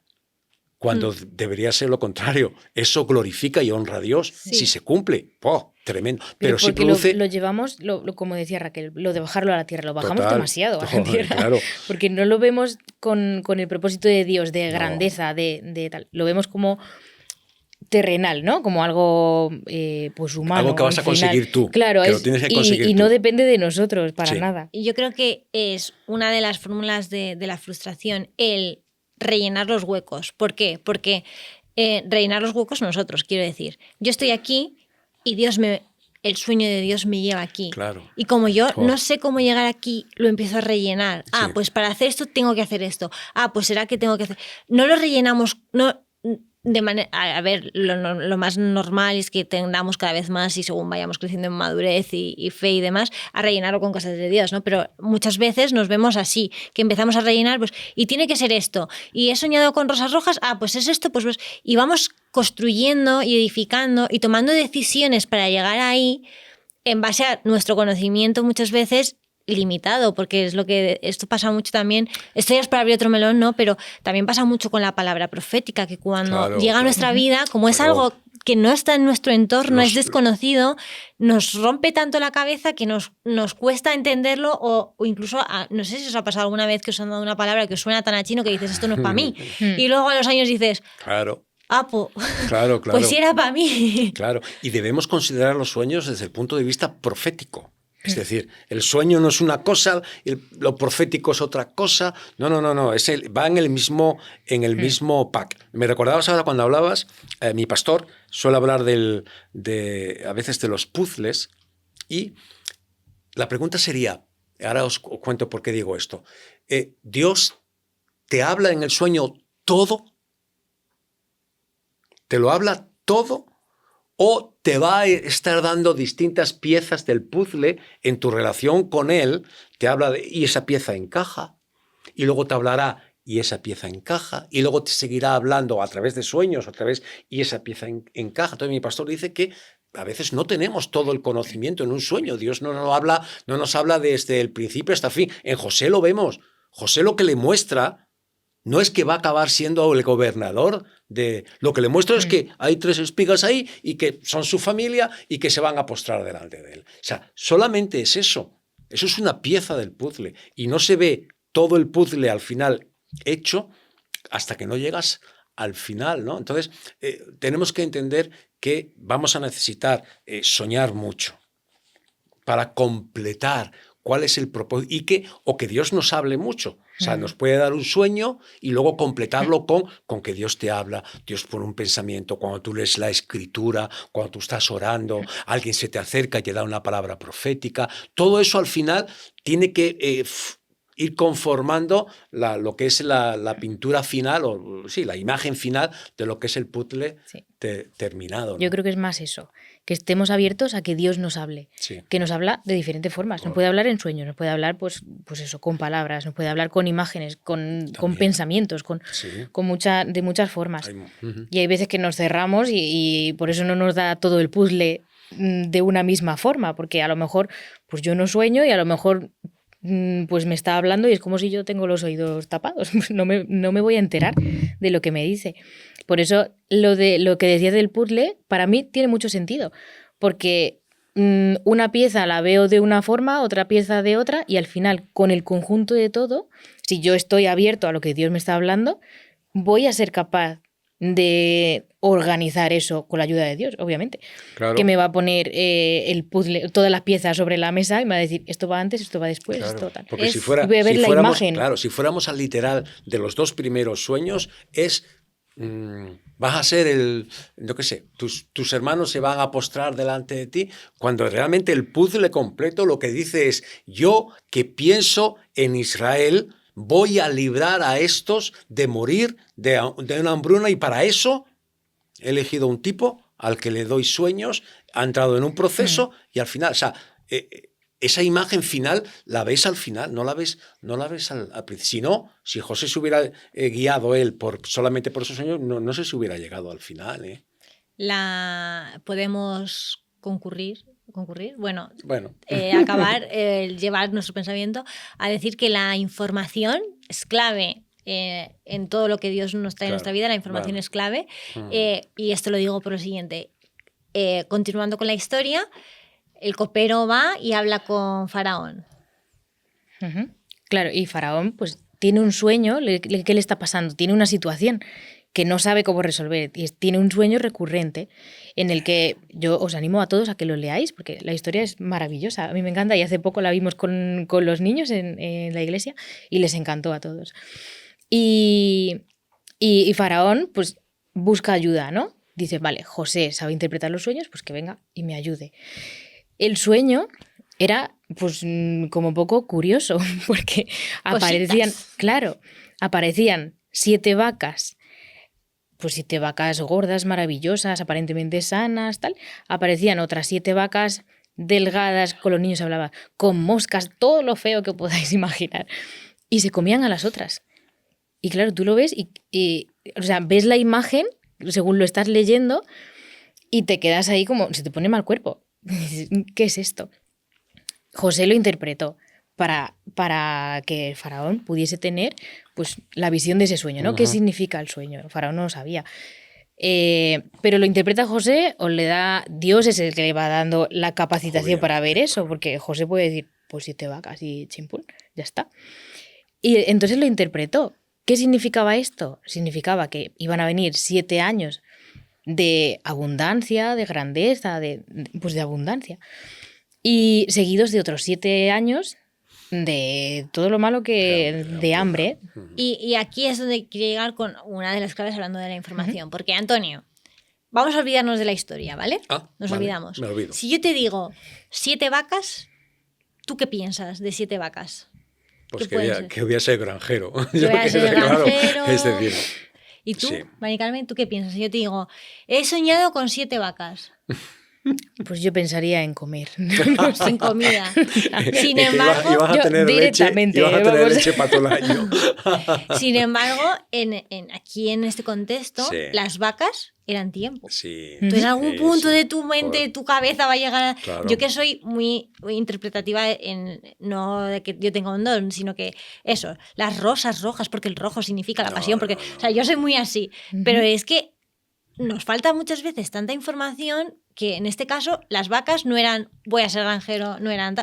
Cuando debería ser lo contrario. Eso glorifica y honra a Dios si se cumple. ¡Oh, tremendo! Pero si porque produce... lo llevamos, como decía Raquel, lo de bajarlo a la tierra, lo bajamos Total, demasiado a la tierra. Claro. Porque no lo vemos con el propósito de Dios, de grandeza, de tal. Lo vemos como terrenal, ¿no? Como algo pues humano. Algo que vas a conseguir tú. Claro, que lo tienes que conseguir y tú. no depende de nosotros para nada. Y yo creo que es una de las fórmulas de la frustración el rellenar los huecos. ¿Por qué? Porque rellenar los huecos nosotros, quiero decir. Yo estoy aquí y el sueño de Dios me lleva aquí. Claro. Y como yo no sé cómo llegar aquí, lo empiezo a rellenar. Sí. Pues para hacer esto tengo que hacer esto. Pues será que tengo que hacer... No lo rellenamos... De manera, a ver, lo más normal es que tendamos cada vez más y según vayamos creciendo en madurez y fe y demás, a rellenarlo con cosas de Dios, ¿no? Pero muchas veces nos vemos así, que empezamos a rellenar, pues, y tiene que ser esto. Y he soñado con rosas rojas, pues es esto, pues, y vamos construyendo y edificando y tomando decisiones para llegar ahí en base a nuestro conocimiento muchas veces limitado, porque es lo que esto pasa mucho también. Esto ya es para abrir otro melón, ¿no? Pero también pasa mucho con la palabra profética, que cuando llega a nuestra vida, como es algo que no está en nuestro entorno, es desconocido, nos rompe tanto la cabeza que nos cuesta entenderlo o incluso, no sé si os ha pasado alguna vez que os han dado una palabra que os suena tan a chino que dices, esto no es para mí. Y luego a los años dices, claro. Claro, pues sí era para mí. Claro, y debemos considerar los sueños desde el punto de vista profético. Es decir, el sueño no es una cosa, lo profético es otra cosa. No, va en el mismo pack. Me recordabas ahora cuando hablabas, mi pastor suele hablar a veces de los puzzles, y la pregunta sería, ahora os cuento por qué digo esto. ¿Dios te habla en el sueño todo? ¿Te lo habla todo? ¿O te va a estar dando distintas piezas del puzzle en tu relación con él? Te habla y esa pieza encaja, y luego te hablará y esa pieza encaja, y luego te seguirá hablando a través de sueños, y esa pieza encaja. Entonces mi pastor dice que a veces no tenemos todo el conocimiento en un sueño. Dios no nos habla desde el principio hasta el fin. En José lo vemos. José lo que le muestra no es que va a acabar siendo el gobernador lo que le muestra es que hay 3 espigas ahí y que son su familia y que se van a postrar delante de él. O sea, solamente es eso. Eso es una pieza del puzzle y no se ve todo el puzzle al final hecho hasta que no llegas al final, ¿no? Entonces, tenemos que entender que vamos a necesitar soñar mucho para completar cuál es el propósito o que Dios nos hable mucho. O sea, nos puede dar un sueño y luego completarlo con que Dios te habla, Dios pone un pensamiento, cuando tú lees la escritura, cuando tú estás orando, alguien se te acerca y te da una palabra profética. Todo eso al final tiene que ir conformando lo que es la pintura final, la imagen final de lo que es el puzzle terminado, ¿no? Yo creo que es más eso, que estemos abiertos a que Dios nos hable, que nos habla de diferentes formas. Nos puede hablar en sueños, nos puede hablar pues eso, con palabras, nos puede hablar con imágenes, con pensamientos, de muchas formas. Y hay veces que nos cerramos y por eso no nos da todo el puzzle de una misma forma, porque a lo mejor pues yo no sueño y a lo mejor pues me está hablando y es como si yo tengo los oídos tapados. No me voy a enterar de lo que me dice. Por eso lo que decías del puzzle para mí tiene mucho sentido, porque una pieza la veo de una forma, otra pieza de otra, y al final con el conjunto de todo, si yo estoy abierto a lo que Dios me está hablando, voy a ser capaz de organizar eso con la ayuda de Dios, obviamente. Claro. Que me va a poner el puzzle, todas las piezas sobre la mesa y me va a decir, esto va antes, esto va después, esto tal. Porque si fuéramos al literal de los 2 primeros sueños, vas a ser yo qué sé, tus hermanos se van a postrar delante de ti, cuando realmente el puzzle completo lo que dice es, yo que pienso en Israel, voy a librar a estos de morir de una hambruna, y para eso he elegido un tipo al que le doy sueños, ha entrado en un proceso y al final, o sea, esa imagen final la ves al final, no la ves al principio. Si José se hubiera guiado él solamente por esos sueños, no sé si hubiera llegado al final. Podemos concurrir, acabar, llevar nuestro pensamiento a decir que la información es clave en todo lo que Dios nos trae en nuestra vida. La información es clave. Y esto lo digo por lo siguiente. Continuando con la historia, el copero va y habla con Faraón. Claro, y Faraón pues tiene un sueño. ¿Qué le está pasando? Tiene una situación que no sabe cómo resolver. Y tiene un sueño recurrente en el que yo os animo a todos a que lo leáis, porque la historia es maravillosa. A mí me encanta y hace poco la vimos con los niños en la iglesia y les encantó a todos. Y Faraón pues busca ayuda, ¿no? Dice, vale, José sabe interpretar los sueños, pues que venga y me ayude. El sueño era pues como un poco curioso, porque aparecían 7 vacas, pues 7 vacas gordas, maravillosas, aparentemente sanas, tal. Aparecían otras 7 vacas delgadas, con los niños se hablaba, con moscas, todo lo feo que podáis imaginar. Y se comían a las otras. Y claro, tú lo ves y o sea, ves la imagen según lo estás leyendo y te quedas ahí como, se te pone mal cuerpo. ¿Qué es esto? José lo interpretó para que el faraón pudiese tener pues, la visión de ese sueño, ¿no? ¿Qué significa el sueño? El faraón no lo sabía. Pero lo interpreta José o le da... Dios es el que le va dando la capacitación para ver eso, porque José puede decir, pues 7 vacas y chimpún, ya está. Y entonces lo interpretó. ¿Qué significaba esto? Significaba que iban a venir 7 años de abundancia, de grandeza, pues de abundancia. Y seguidos de otros 7 años de todo lo malo de hambre. Y aquí es donde quiero llegar con una de las claves hablando de la información. Porque, Antonio, vamos a olvidarnos de la historia, ¿vale? Nos vale, olvidamos. me olvido. Si yo te digo 7 vacas, ¿tú qué piensas de 7 vacas? Pues ¿Qué puede ser? que voy a ser granjero. Que voy a ser granjero. Es decir, ¿Y tú, sí. Mari Carmen, tú qué piensas? Si yo te digo, he soñado con 7 vacas. Pues yo pensaría en comer. Sin comida. Sin que embargo, ibas a yo tener directamente, leche, ibas a tener vamos. leche para todo el año. sin embargo, aquí en este contexto, Sí. las vacas eran tiempo. Sí. Entonces, en algún Sí, punto sí. de tu mente, de tu cabeza va a llegar a... Claro. Yo que soy muy interpretativa, no de que yo tenga un don, sino que eso, las rosas rojas, porque el rojo significa la No, pasión, porque, no. o sea, yo soy muy así, pero es que nos falta muchas veces tanta información que en este caso las vacas no eran voy a ser granjero, no eran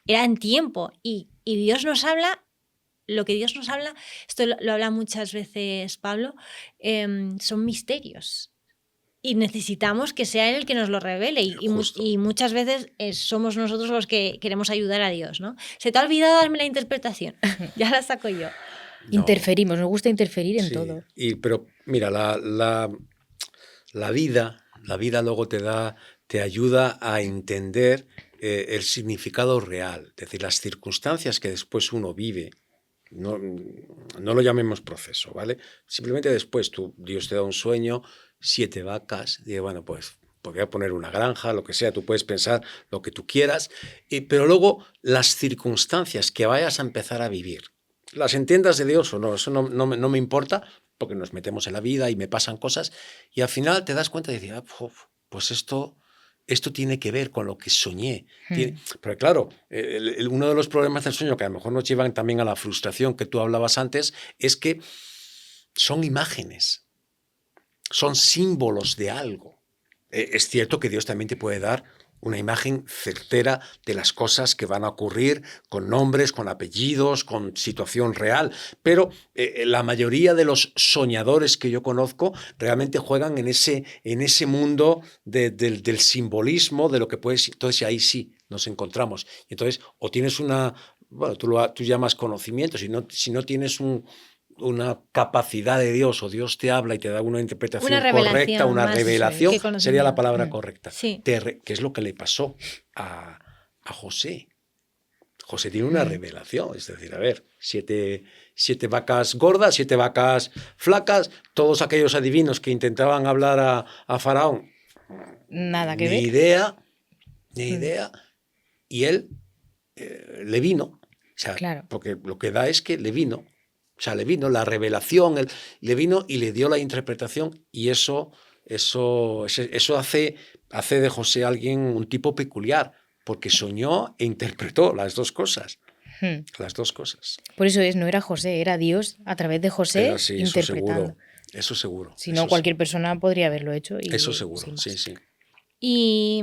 eran tiempo y Dios nos habla, lo que Dios nos habla, esto lo habla muchas veces Pablo, son misterios y necesitamos que sea Él el que nos lo revele y muchas veces somos nosotros los que queremos ayudar a Dios, ¿no? Se te ha olvidado darme la interpretación, ya la saco yo. No. Interferimos, nos gusta interferir en Sí. todo. Pero mira, la vida luego te ayuda a entender el significado real. Es decir, las circunstancias que después uno vive, no lo llamemos proceso, ¿vale? Simplemente después Dios te da un sueño, 7 vacas, y bueno, pues voy a poner una granja, lo que sea, tú puedes pensar lo que tú quieras, pero luego las circunstancias que vayas a empezar a vivir, las entiendas de Dios o no, eso no me importa, porque nos metemos en la vida y me pasan cosas, y al final te das cuenta y dices, pues esto tiene que ver con lo que soñé. Pero claro, uno de los problemas del sueño que a lo mejor nos llevan también a la frustración que tú hablabas antes, es que son imágenes, son símbolos de algo. Es cierto que Dios también te puede dar una imagen certera de las cosas que van a ocurrir, con nombres, con apellidos, con situación real, pero la mayoría de los soñadores que yo conozco realmente juegan en ese mundo del simbolismo, de lo que puedes. Entonces ahí nos encontramos. Entonces, o tienes tú llamas conocimiento, si no tienes una capacidad de Dios, o Dios te habla y te da una interpretación correcta, una revelación, sería la palabra correcta. Sí. ¿Qué es lo que le pasó a José? José tiene una revelación, es decir, a ver, 7 vacas gordas, 7 vacas flacas, todos aquellos adivinos que intentaban hablar a Faraón. Nada que ver. Ni idea. Y él le vino, o sea, claro. Porque lo que da es que le vino. O sea, le vino la revelación, le vino y le dio la interpretación, y eso hace de José un tipo peculiar, porque soñó e interpretó las dos cosas. Las dos cosas. Por eso no era José, era Dios a través de José interpretando. Eso seguro. Si no, cualquier persona podría haberlo hecho. Eso seguro, sí. Y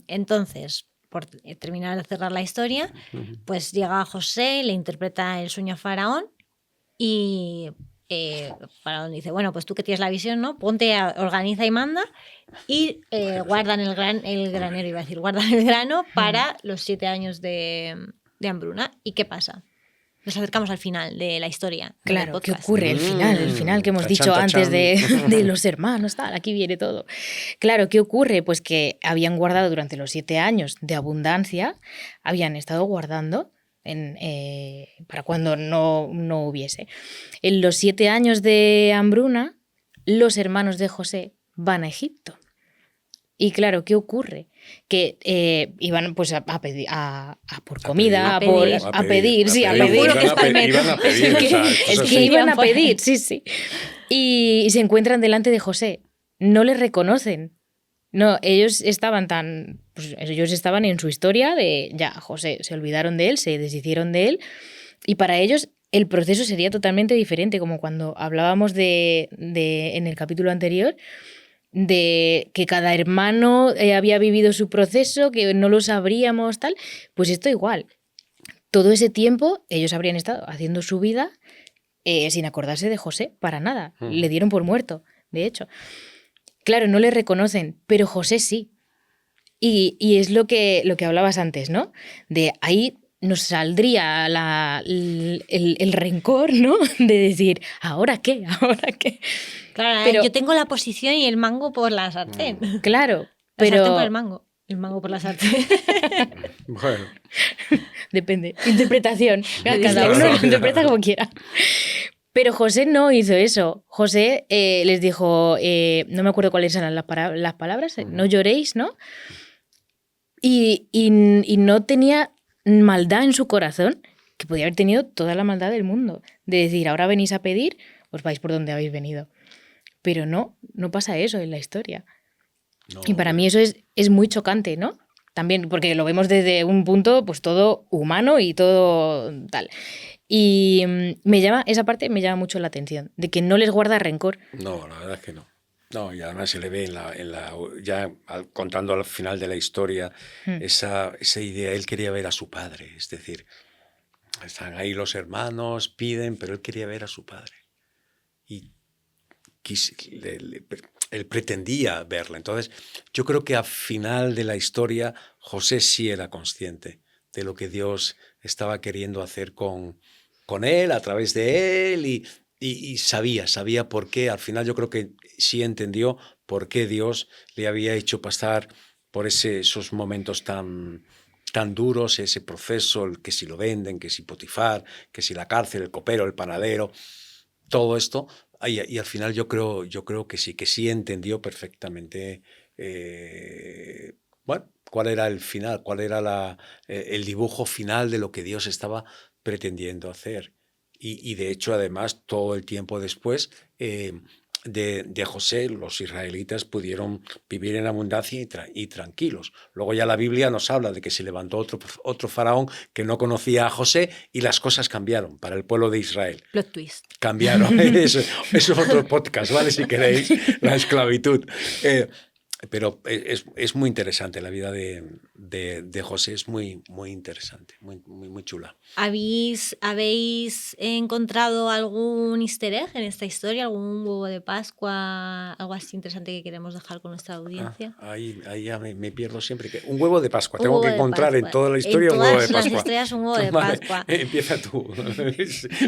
entonces, por terminar de cerrar la historia, pues llega José, le interpreta el sueño a Faraón. Y Faraón dice, bueno, pues tú que tienes la visión, ¿no? Organiza y manda y guardan el granero, iba a decir, guardan el grano para los 7 años de hambruna. ¿Y qué pasa? Nos acercamos al final de la historia. Claro, ¿qué ocurre? El final que hemos dicho antes de los hermanos, tal, aquí viene todo. Claro, ¿qué ocurre? Pues que habían guardado durante los 7 años de abundancia, habían estado guardando para cuando no hubiese. En los 7 años de hambruna, los hermanos de José van a Egipto. Y claro, ¿qué ocurre? Que iban pues a pedir por comida, a pedir. Es que iban a pedir, sí. Y se encuentran delante de José. No les reconocen. No, ellos estaban en su historia de ya, José, se olvidaron de él, se deshicieron de él, y para ellos el proceso sería totalmente diferente, como cuando hablábamos en el capítulo anterior, de que cada hermano había vivido su proceso, que no lo sabríamos, tal, pues esto igual. Todo ese tiempo ellos habrían estado haciendo su vida sin acordarse de José, para nada. Ujú. Le dieron por muerto, de hecho. Claro, no le reconocen, pero José sí. Y es lo que hablabas antes, ¿no? De ahí nos saldría el rencor, ¿no? De decir, ¿ahora qué? ¿Ahora qué? Claro, Pero- yo tengo la posición y el mango por la sartén. Claro, La sartén por pero el mango. El mango por la sartén. Bueno, depende. Interpretación. Cada Claro, uno lo claro. interpreta como quiera. Pero José no hizo eso. José les dijo, no me acuerdo cuáles eran las palabras, no lloréis, ¿no? Y no tenía maldad en su corazón, que podía haber tenido toda la maldad del mundo. De decir, ahora venís a pedir, os vais por donde habéis venido. Pero no pasa eso en la historia. no, Y para mí eso es muy chocante, ¿no? También, porque lo vemos desde un punto, pues todo humano y todo tal. Y esa parte me llama mucho la atención, de que no les guarda rencor. No, la verdad es que no. No, y además se le ve ya contando al final de la historia esa idea. Él quería ver a su padre, es decir, están ahí los hermanos, piden, pero él quería ver a su padre. Y él pretendía verla. Entonces, yo creo que al final de la historia, José sí era consciente de lo que Dios estaba queriendo hacer con él, a través de él, y sabía por qué. Al final yo creo que sí entendió por qué Dios le había hecho pasar por esos momentos tan duros, ese proceso, que si lo venden, que si Potifar, que si la cárcel, el copero, el panadero, todo esto. Y al final yo creo que sí entendió perfectamente bueno, cuál era el final, cuál era el dibujo final de lo que Dios estaba pretendiendo hacer. Y de hecho, además, todo el tiempo después de José, los israelitas pudieron vivir en abundancia y tranquilos. Luego ya la Biblia nos habla de que se levantó otro faraón que no conocía a José y las cosas cambiaron para el pueblo de Israel. Plot twist. Cambiaron. Eso es otro podcast, ¿vale? Si queréis, la esclavitud. Pero es muy interesante la vida de José, es muy, muy interesante, muy chula. ¿Habéis encontrado algún easter egg en esta historia? ¿Algún huevo de Pascua? ¿Algo así interesante que queremos dejar con nuestra audiencia? Ahí ya me pierdo siempre. Un huevo de Pascua. Un Tengo huevo que de encontrar en Pascua. toda la historia En un huevo de todas las Pascua. historias un huevo de Vale, Pascua. empieza tú.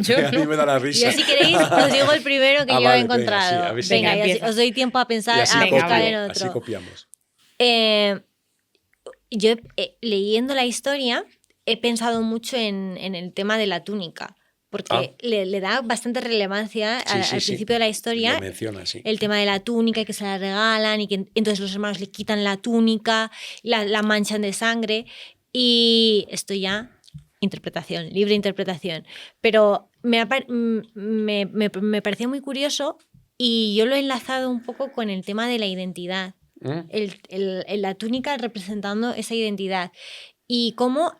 Yo A mí me da la risa. Yo, si queréis, os digo el primero que yo vale, he encontrado. Venga, sí, a ver si Venga, me- y así empieza. os doy tiempo a pensar, y así, a Venga, buscar vale. en así otro. copiamos. Yo, leyendo la historia, he pensado mucho en el tema de la túnica, porque le da bastante relevancia al principio de la historia. Lo menciona, sí. El tema de la túnica, que se la regalan y que entonces los hermanos le quitan la túnica, la manchan de sangre. Y esto ya, interpretación, libre interpretación. Pero me pareció muy curioso y yo lo he enlazado un poco con el tema de la identidad. La túnica representando esa identidad. Y cómo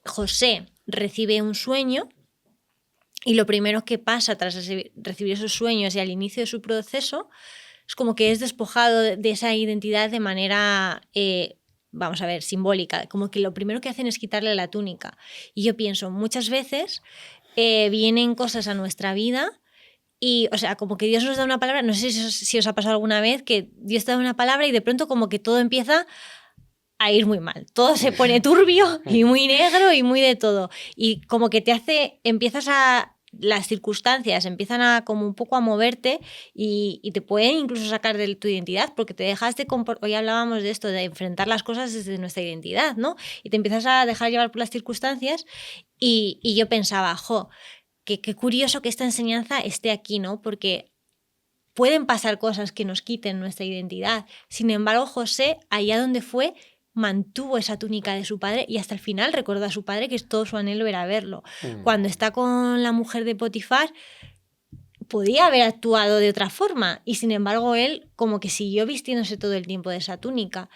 José recibe un sueño y lo primero que pasa tras recibir esos sueños y al inicio de su proceso es como que es despojado de esa identidad de manera, vamos a ver, simbólica. Como que lo primero que hacen es quitarle la túnica. Y yo pienso, muchas veces vienen cosas a nuestra vida y, o sea, como que Dios nos da una palabra, no sé si os ha pasado alguna vez, que Dios te da una palabra y de pronto como que todo empieza a ir muy mal. Todo se pone turbio y muy negro y muy de todo. Y como que las circunstancias empiezan a como un poco a moverte y te pueden incluso sacar de tu identidad porque te dejas de hoy hablábamos de esto, de enfrentar las cosas desde nuestra identidad, ¿no? Y te empiezas a dejar llevar por las circunstancias y yo pensaba, qué curioso que esta enseñanza esté aquí, ¿no? Porque pueden pasar cosas que nos quiten nuestra identidad. Sin embargo, José, allá donde fue, mantuvo esa túnica de su padre y hasta el final recordó a su padre que todo su anhelo era verlo. Cuando está con la mujer de Potifar, podía haber actuado de otra forma y sin embargo él como que siguió vistiéndose todo el tiempo de esa túnica.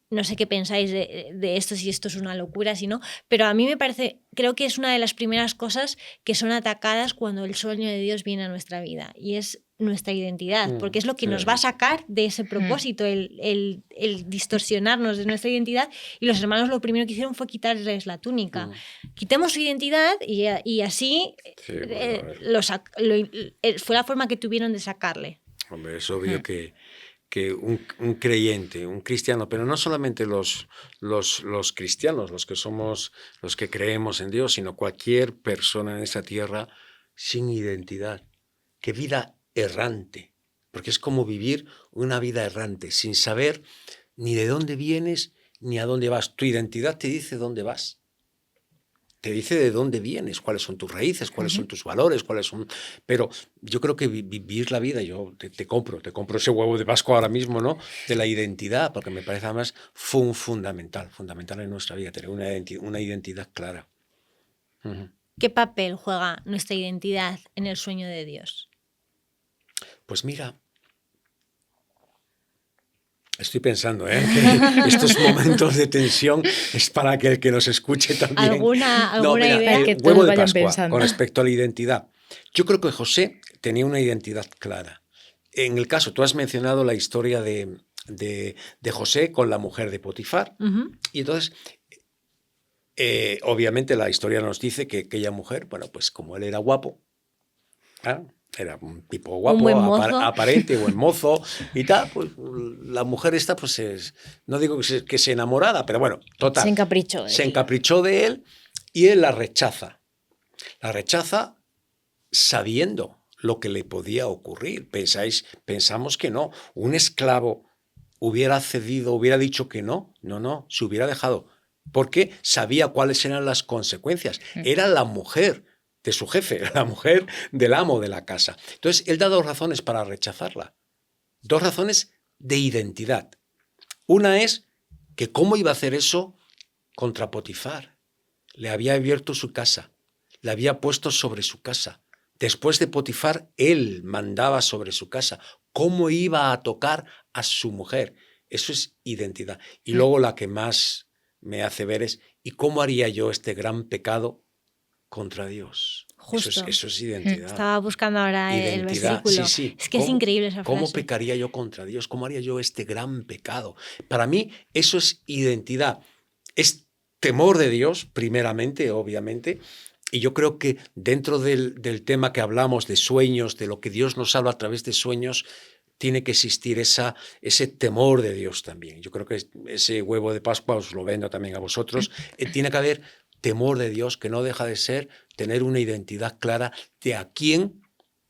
No sé qué pensáis de esto, si esto es una locura, si no, pero a mí me parece, creo que es una de las primeras cosas que son atacadas cuando el sueño de Dios viene a nuestra vida y es nuestra identidad, porque es lo que sí. nos va a sacar de ese propósito, el distorsionarnos de nuestra identidad. Y los hermanos lo primero que hicieron fue quitarles la túnica. Quitemos su identidad y así Sí, bueno, fue la forma que tuvieron de sacarle. hombre, es obvio que un creyente, un cristiano, pero no solamente los cristianos, los que somos, los que creemos en Dios, sino cualquier persona en esta tierra sin identidad. ¡Qué vida errante! Porque es como vivir una vida errante, sin saber ni de dónde vienes ni a dónde vas. Tu identidad te dice dónde vas. Te dice de dónde vienes, cuáles son tus raíces, cuáles son tus valores, cuáles son... Pero yo creo que vivir la vida, yo te compro ese huevo de Pascua ahora mismo, ¿no? De la identidad, porque me parece además fundamental en nuestra vida, tener una identidad clara. ¿Qué papel juega nuestra identidad en el sueño de Dios? Pues mira, estoy pensando, que estos momentos de tensión es para que el que nos escuche también... ¿Alguna mira, idea? Que el todos huevo de vayan Pascua, pensando. con respecto a la identidad. Yo creo que José tenía una identidad clara. En el caso, tú has mencionado la historia de José con la mujer de Potifar. Y entonces, obviamente la historia nos dice que aquella mujer, bueno, pues como él era guapo, era un tipo guapo, Un buen mozo. aparente, buen mozo y tal, pues la mujer esta, pues no digo que se enamorada, pero bueno, total. Se encaprichó de Se él. encaprichó de él y él la rechaza. La rechaza sabiendo lo que le podía ocurrir. Pensamos que no. Un esclavo hubiera cedido, hubiera dicho que no. No, se hubiera dejado. Porque sabía cuáles eran las consecuencias. Era la mujer de su jefe, la mujer del amo de la casa. Entonces, él da dos razones para rechazarla. Dos razones de identidad. Una es que cómo iba a hacer eso contra Potifar. Le había abierto su casa, le había puesto sobre su casa. Después de Potifar, él mandaba sobre su casa. ¿Cómo iba a tocar a su mujer? Eso es identidad. Y luego la que más me hace ver es, ¿y cómo haría yo este gran pecado contra Dios? Justo. Eso es identidad. Estaba buscando ahora el Identidad, versículo. sí. Es que es increíble esa frase. ¿Cómo pecaría yo contra Dios? ¿Cómo haría yo este gran pecado? Para mí eso es identidad. Es temor de Dios, primeramente, obviamente. Y yo creo que dentro del tema que hablamos de sueños, de lo que Dios nos habla a través de sueños, tiene que existir ese temor de Dios también. Yo creo que ese huevo de Pascua os lo vendo también a vosotros. Tiene que haber temor de Dios, que no deja de ser tener una identidad clara de a quién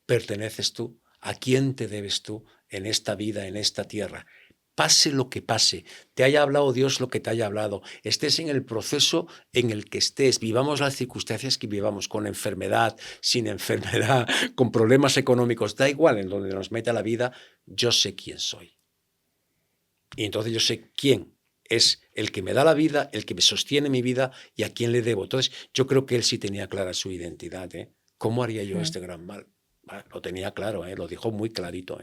perteneces tú, a quién te debes tú en esta vida, en esta tierra. Pase lo que pase, te haya hablado Dios lo que te haya hablado, estés en el proceso en el que estés, vivamos las circunstancias que vivamos, con enfermedad, sin enfermedad, con problemas económicos, da igual en donde nos meta la vida, yo sé quién soy. Y entonces yo sé quién es el que me da la vida, el que me sostiene mi vida y a quién le debo. Entonces yo creo que él sí tenía clara su identidad. ¿Cómo haría yo este gran mal? Lo tenía claro, lo dijo muy clarito,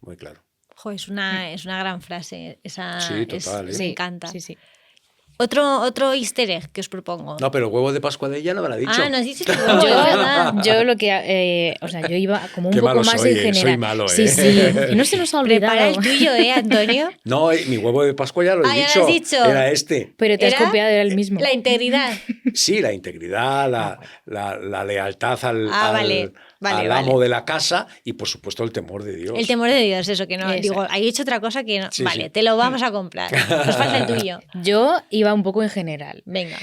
muy claro. Jo, es una gran frase. Esa Sí, total, me encanta. Sí. Otro easter egg que os propongo. No, pero el huevo de Pascua de ella no me lo ha dicho. Ah, nos dices que el huevo, es verdad. Yo lo que, yo iba como un Qué poco malo más soy, en general. soy malo, Sí, y no se nos ha olvidado. Prepara el tuyo, Antonio. No, mi huevo de Pascua ya lo he Ah, ya dicho. lo has dicho. Era este. Pero te has ¿Era? copiado, era el mismo. La integridad. Sí, la integridad, la lealtad al Vale. amo de la casa y, por supuesto, el temor de Dios. El temor de Dios, eso que no. Exacto. Digo, he hecho otra cosa que no. Sí, vale, sí. te lo vamos a comprar. Nos falta el tuyo. Yo iba un poco en general. Venga.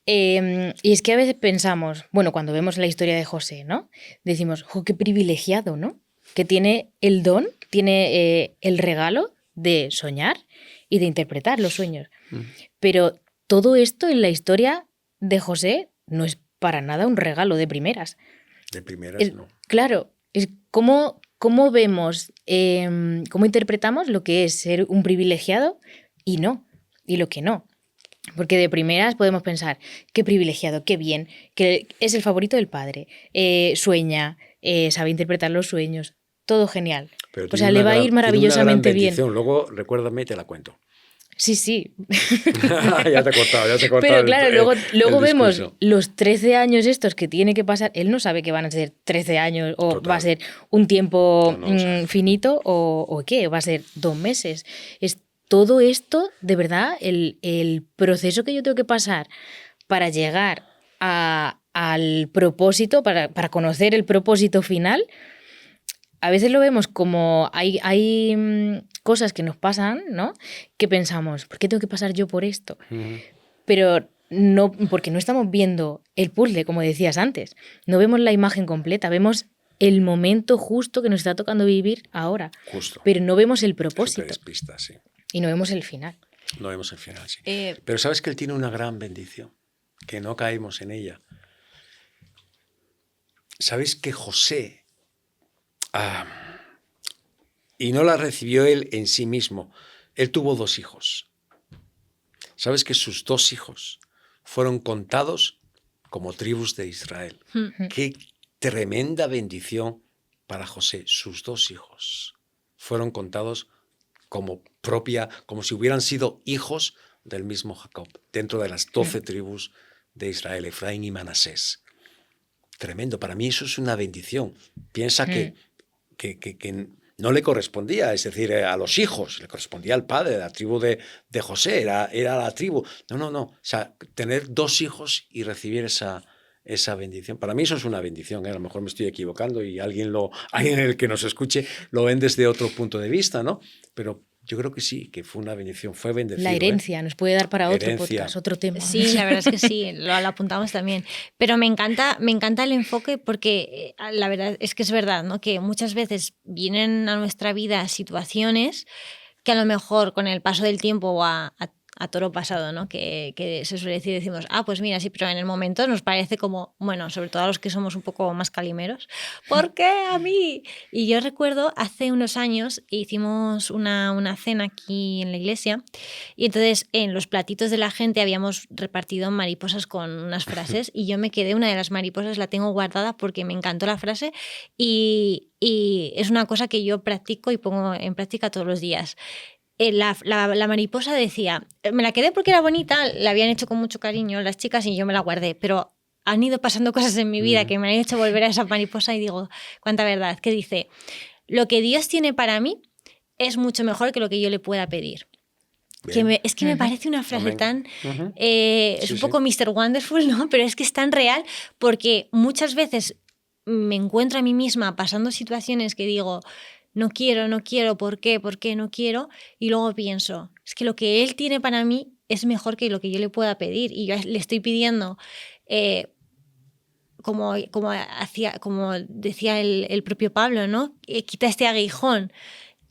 Y es que a veces pensamos, bueno, cuando vemos la historia de José, ¿no? Decimos, ¡jo, qué privilegiado!, ¿no? Que tiene el don, tiene el regalo de soñar y de interpretar los sueños. Pero todo esto en la historia de José no es para nada un regalo de primeras. De primeras, no. Claro, es cómo vemos, cómo interpretamos lo que es ser un privilegiado y lo que no. Porque de primeras podemos pensar, qué privilegiado, qué bien, que es el favorito del padre, sueña, sabe interpretar los sueños, todo genial. Pero O sea, le va a ir maravillosamente bien. Luego, recuérdame y te la cuento. Sí, sí. Ya te he cortado Pero claro, luego el vemos discurso. los 13 años estos que tiene que pasar. Él no sabe que van a ser 13 años o Total. va a ser un tiempo No lo sabe. finito o qué, va a ser 2 meses. Es todo esto, de verdad, el proceso que yo tengo que pasar para llegar al propósito, para conocer el propósito final. A veces lo vemos como hay cosas que nos pasan, ¿no? Que pensamos, ¿por qué tengo que pasar yo por esto? Pero no, porque no estamos viendo el puzzle, como decías antes. No vemos la imagen completa, vemos el momento justo que nos está tocando vivir ahora. Justo. Pero no vemos el Súper propósito despista, sí. y no vemos el final. No vemos el final, sí. Pero sabes que él tiene una gran bendición, que no caemos en ella. ¿Sabes que José, y no la recibió él en sí mismo, él tuvo 2 hijos? ¿Sabes que sus 2 hijos fueron contados como tribus de Israel? Qué tremenda bendición para José. Sus 2 hijos fueron contados como si hubieran sido hijos del mismo Jacob, dentro de las 12 tribus de Israel, Efraín y Manasés. Tremendo, para mí eso es una bendición. Piensa que no le correspondía, es decir, a los hijos, le correspondía al padre, la tribu de José, era la tribu. No. O sea, tener 2 hijos y recibir esa bendición. Para mí eso es una bendición, ¿eh? A lo mejor me estoy equivocando y alguien el que nos escuche lo ven desde otro punto de vista, ¿no? Pero yo creo que sí, que fue una bendición, fue bendecido. La herencia nos puede dar para otro Herencia. podcast, otro tema. Sí, la verdad es que sí, lo apuntamos también. Pero me encanta el enfoque porque la verdad es que es verdad, ¿no? Que muchas veces vienen a nuestra vida situaciones que a lo mejor con el paso del tiempo o a toro pasado, ¿no? Que se suele decir, decimos, pues mira, sí, pero en el momento nos parece como, bueno, sobre todo a los que somos un poco más calimeros, ¿por qué a mí? Y yo recuerdo hace unos años hicimos una cena aquí en la iglesia y entonces en los platitos de la gente habíamos repartido mariposas con unas frases y yo me quedé, una de las mariposas la tengo guardada porque me encantó la frase y es una cosa que yo practico y pongo en práctica todos los días. La mariposa decía, me la quedé porque era bonita, la habían hecho con mucho cariño las chicas y yo me la guardé, pero han ido pasando cosas en mi vida que me han hecho volver a esa mariposa y digo, cuánta verdad, que dice, lo que Dios tiene para mí es mucho mejor que lo que yo le pueda pedir. Es que me parece una frase tan... es un poco Mr. Wonderful, ¿no? Pero es que es tan real porque muchas veces me encuentro a mí misma pasando situaciones que digo... No quiero, ¿por qué no quiero? Y luego pienso, es que lo que él tiene para mí es mejor que lo que yo le pueda pedir. Y yo le estoy pidiendo, como decía el propio Pablo, ¿no? Quita este aguijón.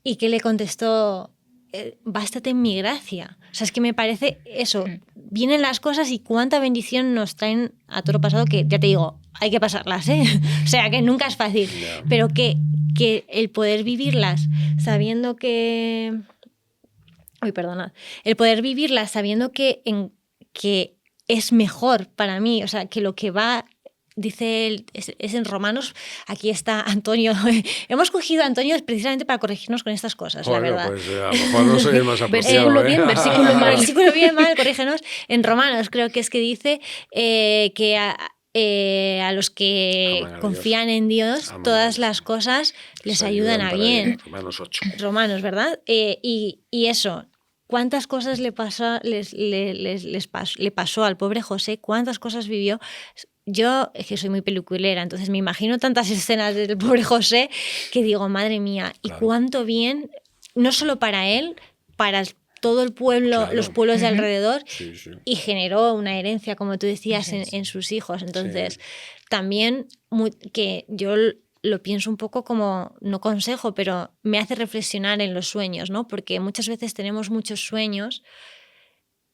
Y que le contestó, bástate en mi gracia. O sea, es que me parece eso. Vienen las cosas y cuánta bendición nos traen a toro pasado que, ya te digo, hay que pasarlas, ¿eh? O sea, que nunca es fácil. Yeah. Pero que el poder vivirlas sabiendo que... El poder vivirlas sabiendo que es mejor para mí. O sea, que lo que va... Dice él, es en Romanos, aquí está Antonio. Hemos cogido a Antonio precisamente para corregirnos con estas cosas, la verdad. Pues a lo mejor no soy el más apropiado. Versículo bien, versículo mal. Versículo bien, mal, corrígenos. En Romanos creo que es que dice que a los que confían en Dios, todas las cosas les ayudan a bien. Romanos 8. Romanos, ¿verdad? Y eso... ¿Cuántas cosas le pasó al pobre José? ¿Cuántas cosas vivió? Yo es que soy muy peliculera, entonces me imagino tantas escenas del pobre José que digo, madre mía, y cuánto bien, no solo para él, para todo el pueblo, los pueblos de alrededor, y generó una herencia, como tú decías, en sus hijos. Entonces, también que yo... lo pienso un poco como, no consejo, pero me hace reflexionar en los sueños, ¿no? Porque muchas veces tenemos muchos sueños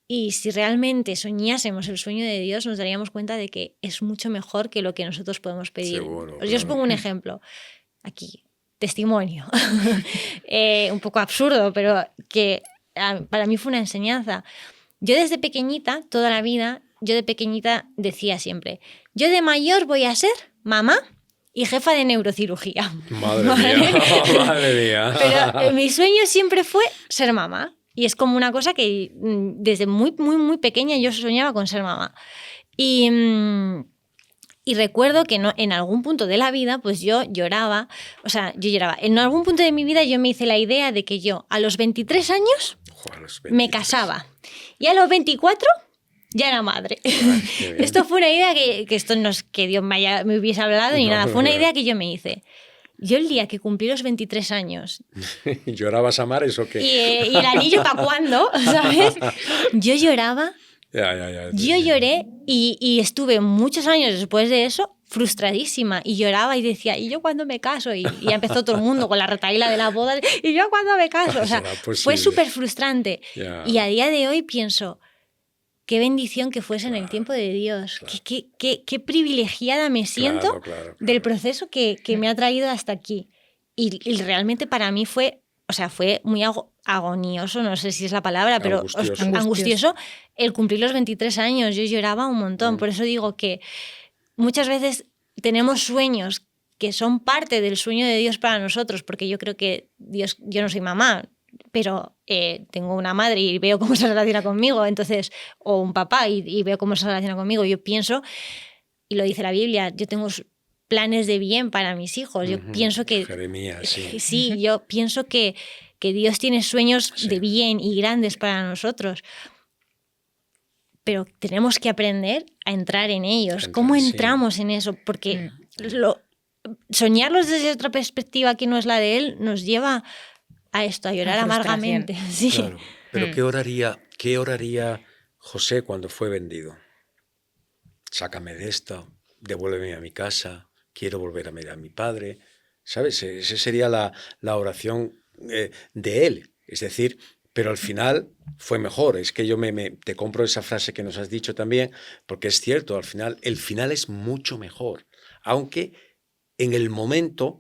y si realmente soñásemos el sueño de Dios nos daríamos cuenta de que es mucho mejor que lo que nosotros podemos pedir. Seguro, Yo os pongo un ejemplo aquí, testimonio, un poco absurdo, pero que para mí fue una enseñanza. Yo desde pequeñita, toda la vida, decía siempre, yo de mayor voy a ser mamá y jefa de neurocirugía. Madre mía. Pero mi sueño siempre fue ser mamá. Y es como una cosa que desde muy, muy, muy pequeña yo soñaba con ser mamá. Y recuerdo que en algún punto de la vida, pues yo lloraba. En algún punto de mi vida yo me hice la idea de que yo a los 23 años Ojo, a los me 23. casaba. Y a los 24 ya era madre. Qué bien. Esto fue una idea que esto no es que Dios me hubiese hablado ni No, nada, fue una no. idea que yo me hice. Yo el día que cumplí los 23 años ¿Llorabas a mares o qué? y el anillo para cuándo, ¿sabes? Yo lloraba, Ya. yo lloré y estuve muchos años después de eso frustradísima y lloraba y decía, ¿y yo cuándo me caso? Y ya empezó todo el mundo con la retahíla de la boda, ¿y yo cuándo me caso? O sea, ¿Será fue posible? súper frustrante. Ya. Y a día de hoy pienso, qué bendición que fuese en el tiempo de Dios. Claro. Qué privilegiada me siento Claro. del proceso que me ha traído hasta aquí. Y realmente para mí fue muy agonioso, no sé si es la palabra, pero Angustioso. angustioso el cumplir los 23 años. Yo lloraba un montón. Por eso digo que muchas veces tenemos sueños que son parte del sueño de Dios para nosotros, porque yo creo que Dios, yo no soy mamá, pero tengo una madre y veo cómo se relaciona conmigo, entonces, o un papá y veo cómo se relaciona conmigo. Yo pienso, y lo dice la Biblia, yo tengo planes de bien para mis hijos. Yo pienso que... Jeremías, sí. Sí, yo pienso que Dios tiene sueños Sí. de bien y grandes para nosotros. Pero tenemos que aprender a entrar en ellos. ¿Cómo Sí. entramos en eso? Porque soñarlos desde otra perspectiva que no es la de Él nos lleva a esto, a llorar amargamente. Sí. Claro. Pero ¿qué oraría José cuando fue vendido? Sácame de esta, devuélveme a mi casa, quiero volver a ver a mi padre. ¿Sabes? Esa sería la oración de él. Es decir, pero al final fue mejor. Es que yo te compro esa frase que nos has dicho también, porque es cierto, al final, el final es mucho mejor. Aunque en el momento,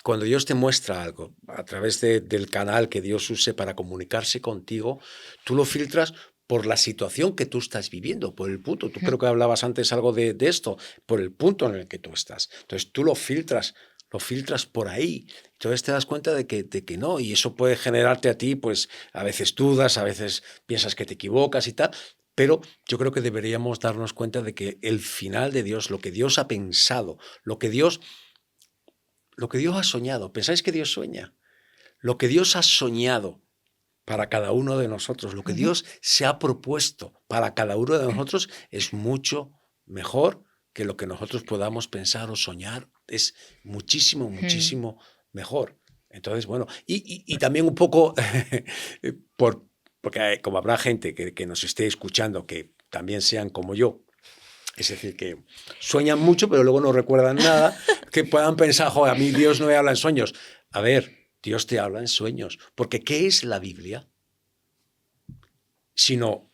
cuando Dios te muestra algo, a través del canal que Dios use para comunicarse contigo, tú lo filtras por la situación que tú estás viviendo, por el punto. Tú creo que hablabas antes algo de esto, por el punto en el que tú estás. Entonces tú lo filtras por ahí. Entonces te das cuenta de que no, y eso puede generarte a ti, pues a veces dudas, a veces piensas que te equivocas y tal, pero yo creo que deberíamos darnos cuenta de que el final de Dios, lo que Dios ha pensado, lo que Dios ha soñado. ¿Pensáis que Dios sueña? Lo que Dios ha soñado para cada uno de nosotros, lo que Dios se ha propuesto para cada uno de nosotros es mucho mejor que lo que nosotros podamos pensar o soñar. Es muchísimo mejor. Entonces, bueno, y también un poco, porque como habrá gente que nos esté escuchando que también sean como yo, es decir, que sueñan mucho pero luego no recuerdan nada, que puedan pensar, joder, a mí Dios no me habla en sueños. A ver, Dios te habla en sueños, porque ¿qué es la Biblia? Sino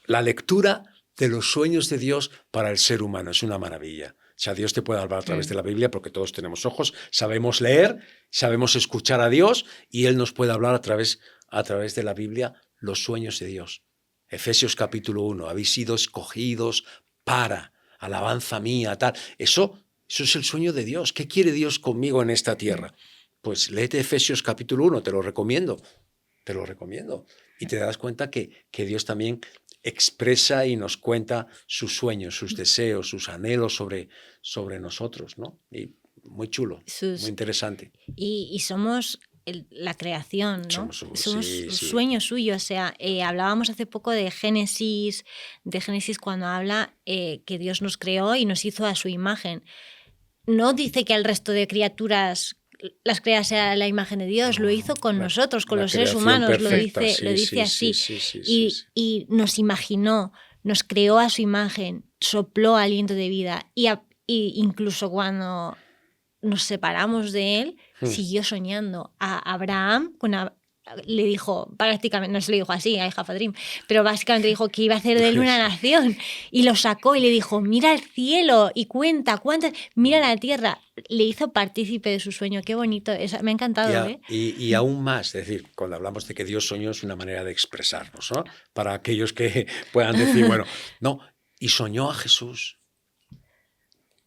la lectura de los sueños de Dios para el ser humano. Es una maravilla. O sea, Dios te puede hablar a través de la Biblia porque todos tenemos ojos, sabemos leer, sabemos escuchar a Dios y Él nos puede hablar a través de la Biblia los sueños de Dios. Efesios capítulo 1, habéis sido escogidos para alabanza mía, tal. Eso es el sueño de Dios. ¿Qué quiere Dios conmigo en esta tierra? Pues léete Efesios capítulo 1, te lo recomiendo. Y te das cuenta que Dios también expresa y nos cuenta sus sueños, sus deseos, sus anhelos sobre nosotros, ¿no? Y muy chulo, muy interesante. Y somos la creación, ¿no? Somos sí. sueño suyo. O sea, hablábamos hace poco de Génesis cuando habla que Dios nos creó y nos hizo a su imagen. No dice que al resto de criaturas las crease a la imagen de Dios, lo hizo con nosotros, con los seres humanos, perfecta, lo dice así. Y nos imaginó, nos creó a su imagen, sopló aliento de vida y incluso cuando nos separamos de él, siguió soñando. A Abraham le dijo, prácticamente, no se lo dijo así, I have a dream, pero básicamente dijo que iba a hacer de él una nación y lo sacó y le dijo, mira el cielo y cuenta, mira la tierra. Le hizo partícipe de su sueño, qué bonito, me ha encantado. Y aún más, es decir, cuando hablamos de que Dios soñó es una manera de expresarnos, ¿no? Para aquellos que puedan decir, bueno, no, y soñó a Jesús. O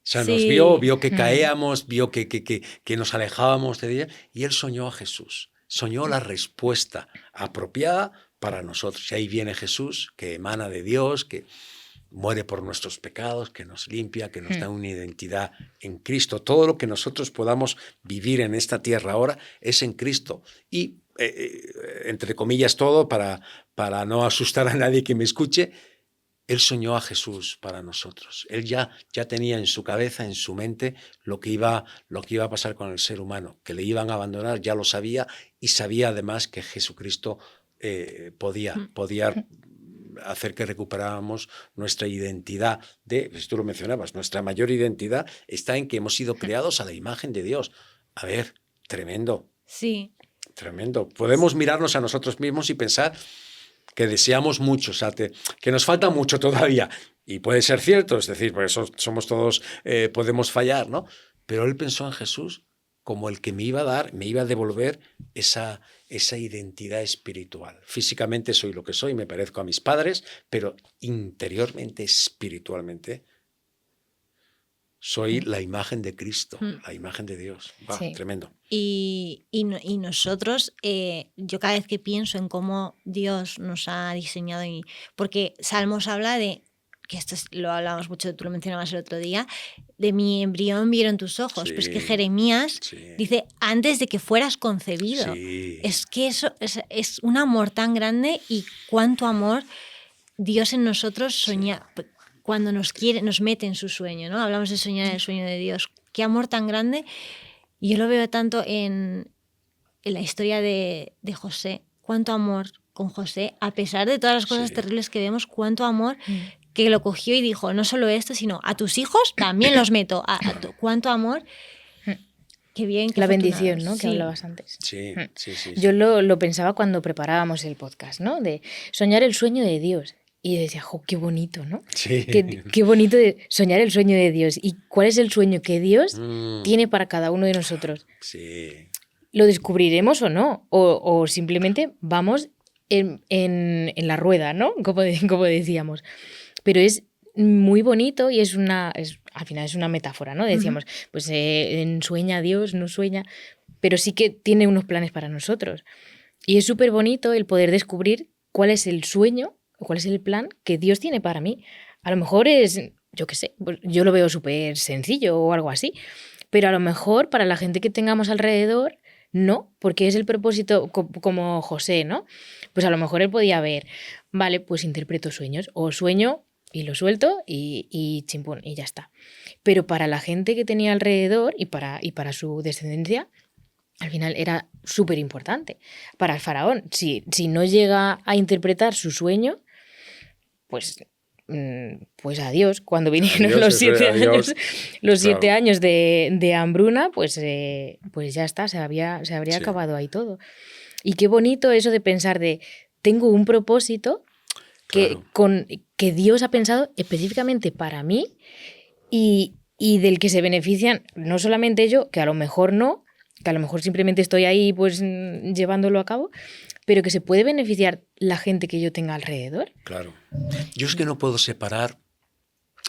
sea, nos vio que caíamos, vio que nos alejábamos de Dios y Él soñó a Jesús. soñó la respuesta apropiada para nosotros. Y ahí viene Jesús, que emana de Dios, que muere por nuestros pecados, que nos limpia, que nos da una identidad en Cristo. Todo lo que nosotros podamos vivir en esta tierra ahora es en Cristo. Y, entre comillas, todo, para no asustar a nadie que me escuche, Él soñó a Jesús para nosotros. Él ya tenía en su cabeza, en su mente, lo que iba a pasar con el ser humano, que le iban a abandonar, ya lo sabía, y sabía además que Jesucristo podía hacer que recuperáramos nuestra identidad. Pues tú lo mencionabas, nuestra mayor identidad está en que hemos sido creados a la imagen de Dios. A ver, tremendo. Sí. Tremendo. Podemos mirarnos a nosotros mismos y pensar que deseamos mucho, o sea, que nos falta mucho todavía. Y puede ser cierto, es decir, por eso somos todos, podemos fallar, ¿no? Pero Él pensó en Jesús como el que me iba a dar, me iba a devolver esa identidad espiritual. Físicamente soy lo que soy, me parezco a mis padres, pero interiormente, espiritualmente, soy la imagen de Cristo, la imagen de Dios. Wow, Sí. Tremendo. Y nosotros, yo cada vez que pienso en cómo Dios nos ha diseñado, porque Salmos habla de, que esto lo hablábamos mucho, tú lo mencionabas el otro día, de mi embrión vieron tus ojos, Sí, pero es que Jeremías dice, antes de que fueras concebido. Sí. Es que eso es un amor tan grande, y cuánto amor Dios en nosotros soña, cuando nos quiere, nos mete en su sueño, ¿no? Hablamos de soñar en el sueño de Dios. Qué amor tan grande. Y yo lo veo tanto en la historia de José. Cuánto amor con José, a pesar de todas las cosas terribles que vemos, cuánto amor, que lo cogió y dijo, no solo esto, sino a tus hijos también los meto. Cuánto amor. Qué bien. Qué La afortunados. bendición, ¿no? Que Sí. hablabas antes. Sí. Yo lo pensaba cuando preparábamos el podcast, ¿no? De soñar el sueño de Dios. Y yo decía, ¡jo, qué bonito!, ¿no? Sí. Qué bonito de soñar el sueño de Dios. ¿Y cuál es el sueño que Dios tiene para cada uno de nosotros? Sí. ¿Lo descubriremos o no? O simplemente vamos en la rueda, ¿no? Como decíamos. Pero es muy bonito y al final es una metáfora, ¿no? Decíamos, pues sueña Dios, no sueña, pero sí que tiene unos planes para nosotros. Y es súper bonito el poder descubrir cuál es el sueño, cuál es el plan que Dios tiene para mí. A lo mejor es, yo qué sé, pues yo lo veo súper sencillo o algo así, pero a lo mejor para la gente que tengamos alrededor, no, porque es el propósito, como José, ¿no? Pues a lo mejor él podía ver, vale, pues interpreto sueños, o sueño y lo suelto y chimpún, y ya está. Pero para la gente que tenía alrededor y para su descendencia, al final era súper importante. Para el faraón, si no llega a interpretar su sueño, pues adiós. Cuando vinieron los 7 años, los 7 años de hambruna, pues ya está, se habría acabado ahí todo. Y qué bonito eso de pensar de, tengo un propósito que Dios ha pensado específicamente para mí y del que se benefician no solamente yo, que a lo mejor no, que a lo mejor simplemente estoy ahí pues llevándolo a cabo, pero que se puede beneficiar la gente que yo tenga alrededor. Claro. Yo es que no puedo separar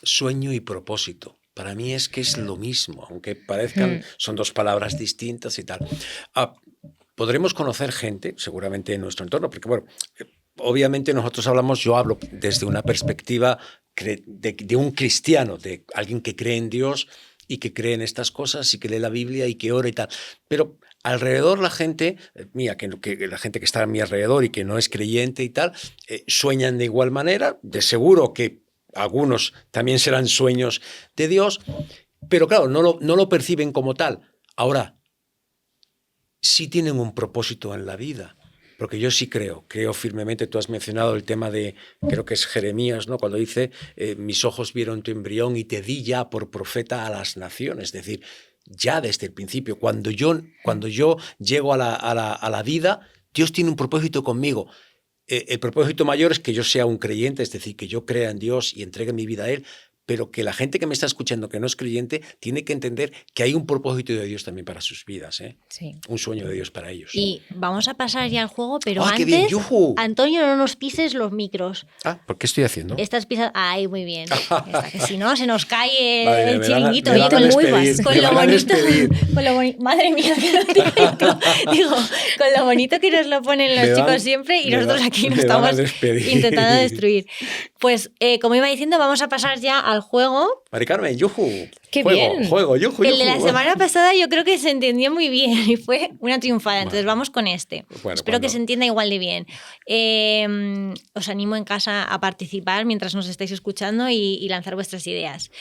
sueño y propósito. Para mí es que es lo mismo, aunque parezcan, son dos palabras distintas y tal. Podremos conocer gente, seguramente en nuestro entorno, porque bueno, obviamente yo hablo desde una perspectiva de un cristiano, de alguien que cree en Dios y que cree en estas cosas y que lee la Biblia y que ora y tal. Pero alrededor la gente mía, que la gente que está a mi alrededor y que no es creyente y tal, sueñan de igual manera. De seguro que algunos también serán sueños de Dios, pero claro, no lo perciben como tal. Ahora, sí tienen un propósito en la vida. Porque yo sí creo firmemente, tú has mencionado el tema de, creo que es Jeremías, ¿no? Cuando dice, mis ojos vieron tu embrión y te di ya por profeta a las naciones. Es decir, ya desde el principio, cuando yo llego a la vida, Dios tiene un propósito conmigo. El propósito mayor es que yo sea un creyente, es decir, que yo crea en Dios y entregue mi vida a Él, pero que la gente que me está escuchando que no es creyente tiene que entender que hay un propósito de Dios también para sus vidas, ¿eh? Sí. Un sueño de Dios para ellos. Y vamos a pasar ya al juego, pero ¡Ah, qué bien! antes, ¡Yujú! Antonio, no nos pises los micros. Ah, ¿por qué estoy haciendo? Estás pisando. Ay, muy bien. Está, que si no, se nos cae Madre, el me chiringuito. van a Oye, con despedir, con me lo van a bonito. despedir. Con lo madre mía, que lo digo, con lo bonito que nos lo ponen los Me chicos van- siempre y me nosotros van- aquí nos me van a estamos despedir. intentando destruir. Pues, como iba diciendo, vamos a pasar ya al juego. Mari Carmen, yuju. ¡Qué Juego, bien! Juego, yuju, El de la yuju. semana pasada yo creo que se entendió muy bien y fue una triunfada. Entonces Bueno. vamos con este. Bueno, Espero que cuando- se entienda igual de bien. Os animo en casa a participar mientras nos estáis escuchando y lanzar vuestras ideas.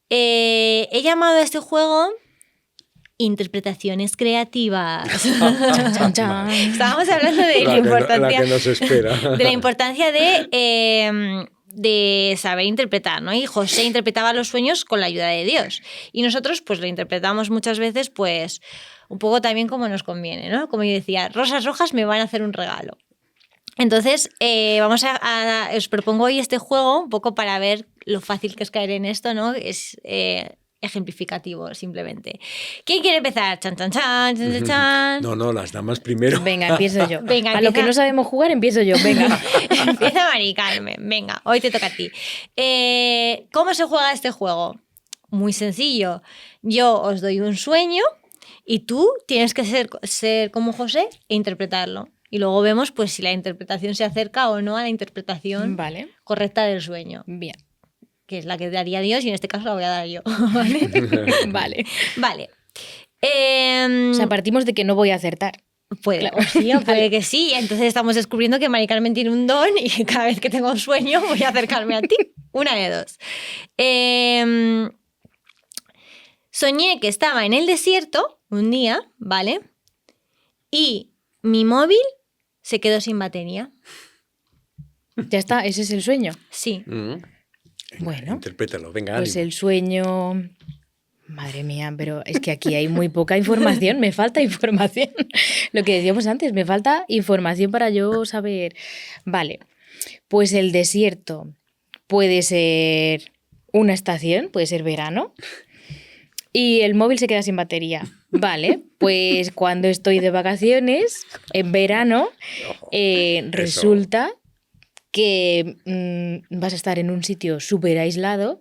He llamado a este juego Interpretaciones Creativas. Chan, chan. Estábamos hablando de la La que no- importancia la que nos espera. de la importancia de saber interpretar, ¿no? Y José interpretaba los sueños con la ayuda de Dios. Y nosotros, pues, lo interpretamos muchas veces, pues, un poco también como nos conviene, ¿no? Como yo decía, rosas rojas me van a hacer un regalo. Entonces, os propongo hoy este juego un poco para ver lo fácil que es caer en esto, ¿no? Es ejemplificativo, simplemente. ¿Quién quiere empezar? Chan, chan, chan, chan, chan, chan. No, las damas primero. Venga, empiezo yo. Venga, a lo que empieza. no sabemos jugar, empiezo yo. Venga. Empieza Mari Carmen. Venga, hoy te toca a ti. ¿Cómo se juega este juego? Muy sencillo. Yo os doy un sueño y tú tienes que ser como José e interpretarlo. Y luego vemos pues si la interpretación se acerca o no a la interpretación Vale. correcta del sueño, Bien. que es la que daría Dios y en este caso la voy a dar yo. ¿Vale? Vale. Vale. O sea, partimos de que no voy a acertar. Puede, Claro. o sí, o puede que sí. Y entonces estamos descubriendo que Mari Carmen tiene un don y cada vez que tengo un sueño voy a acercarme a ti. Una de dos. Soñé que estaba en el desierto un día, ¿vale? Y mi móvil se quedó sin batería. Ya está, ese es el sueño. Sí. Venga, Bueno, interprétalo, venga, pues ánimo. el sueño... Madre mía, pero es que aquí hay muy poca información, me falta información. Lo que decíamos antes, me falta información para yo saber. Vale, pues el desierto puede ser una estación, puede ser verano, y el móvil se queda sin batería. Vale, pues cuando estoy de vacaciones, en verano, resulta que vas a estar en un sitio súper aislado,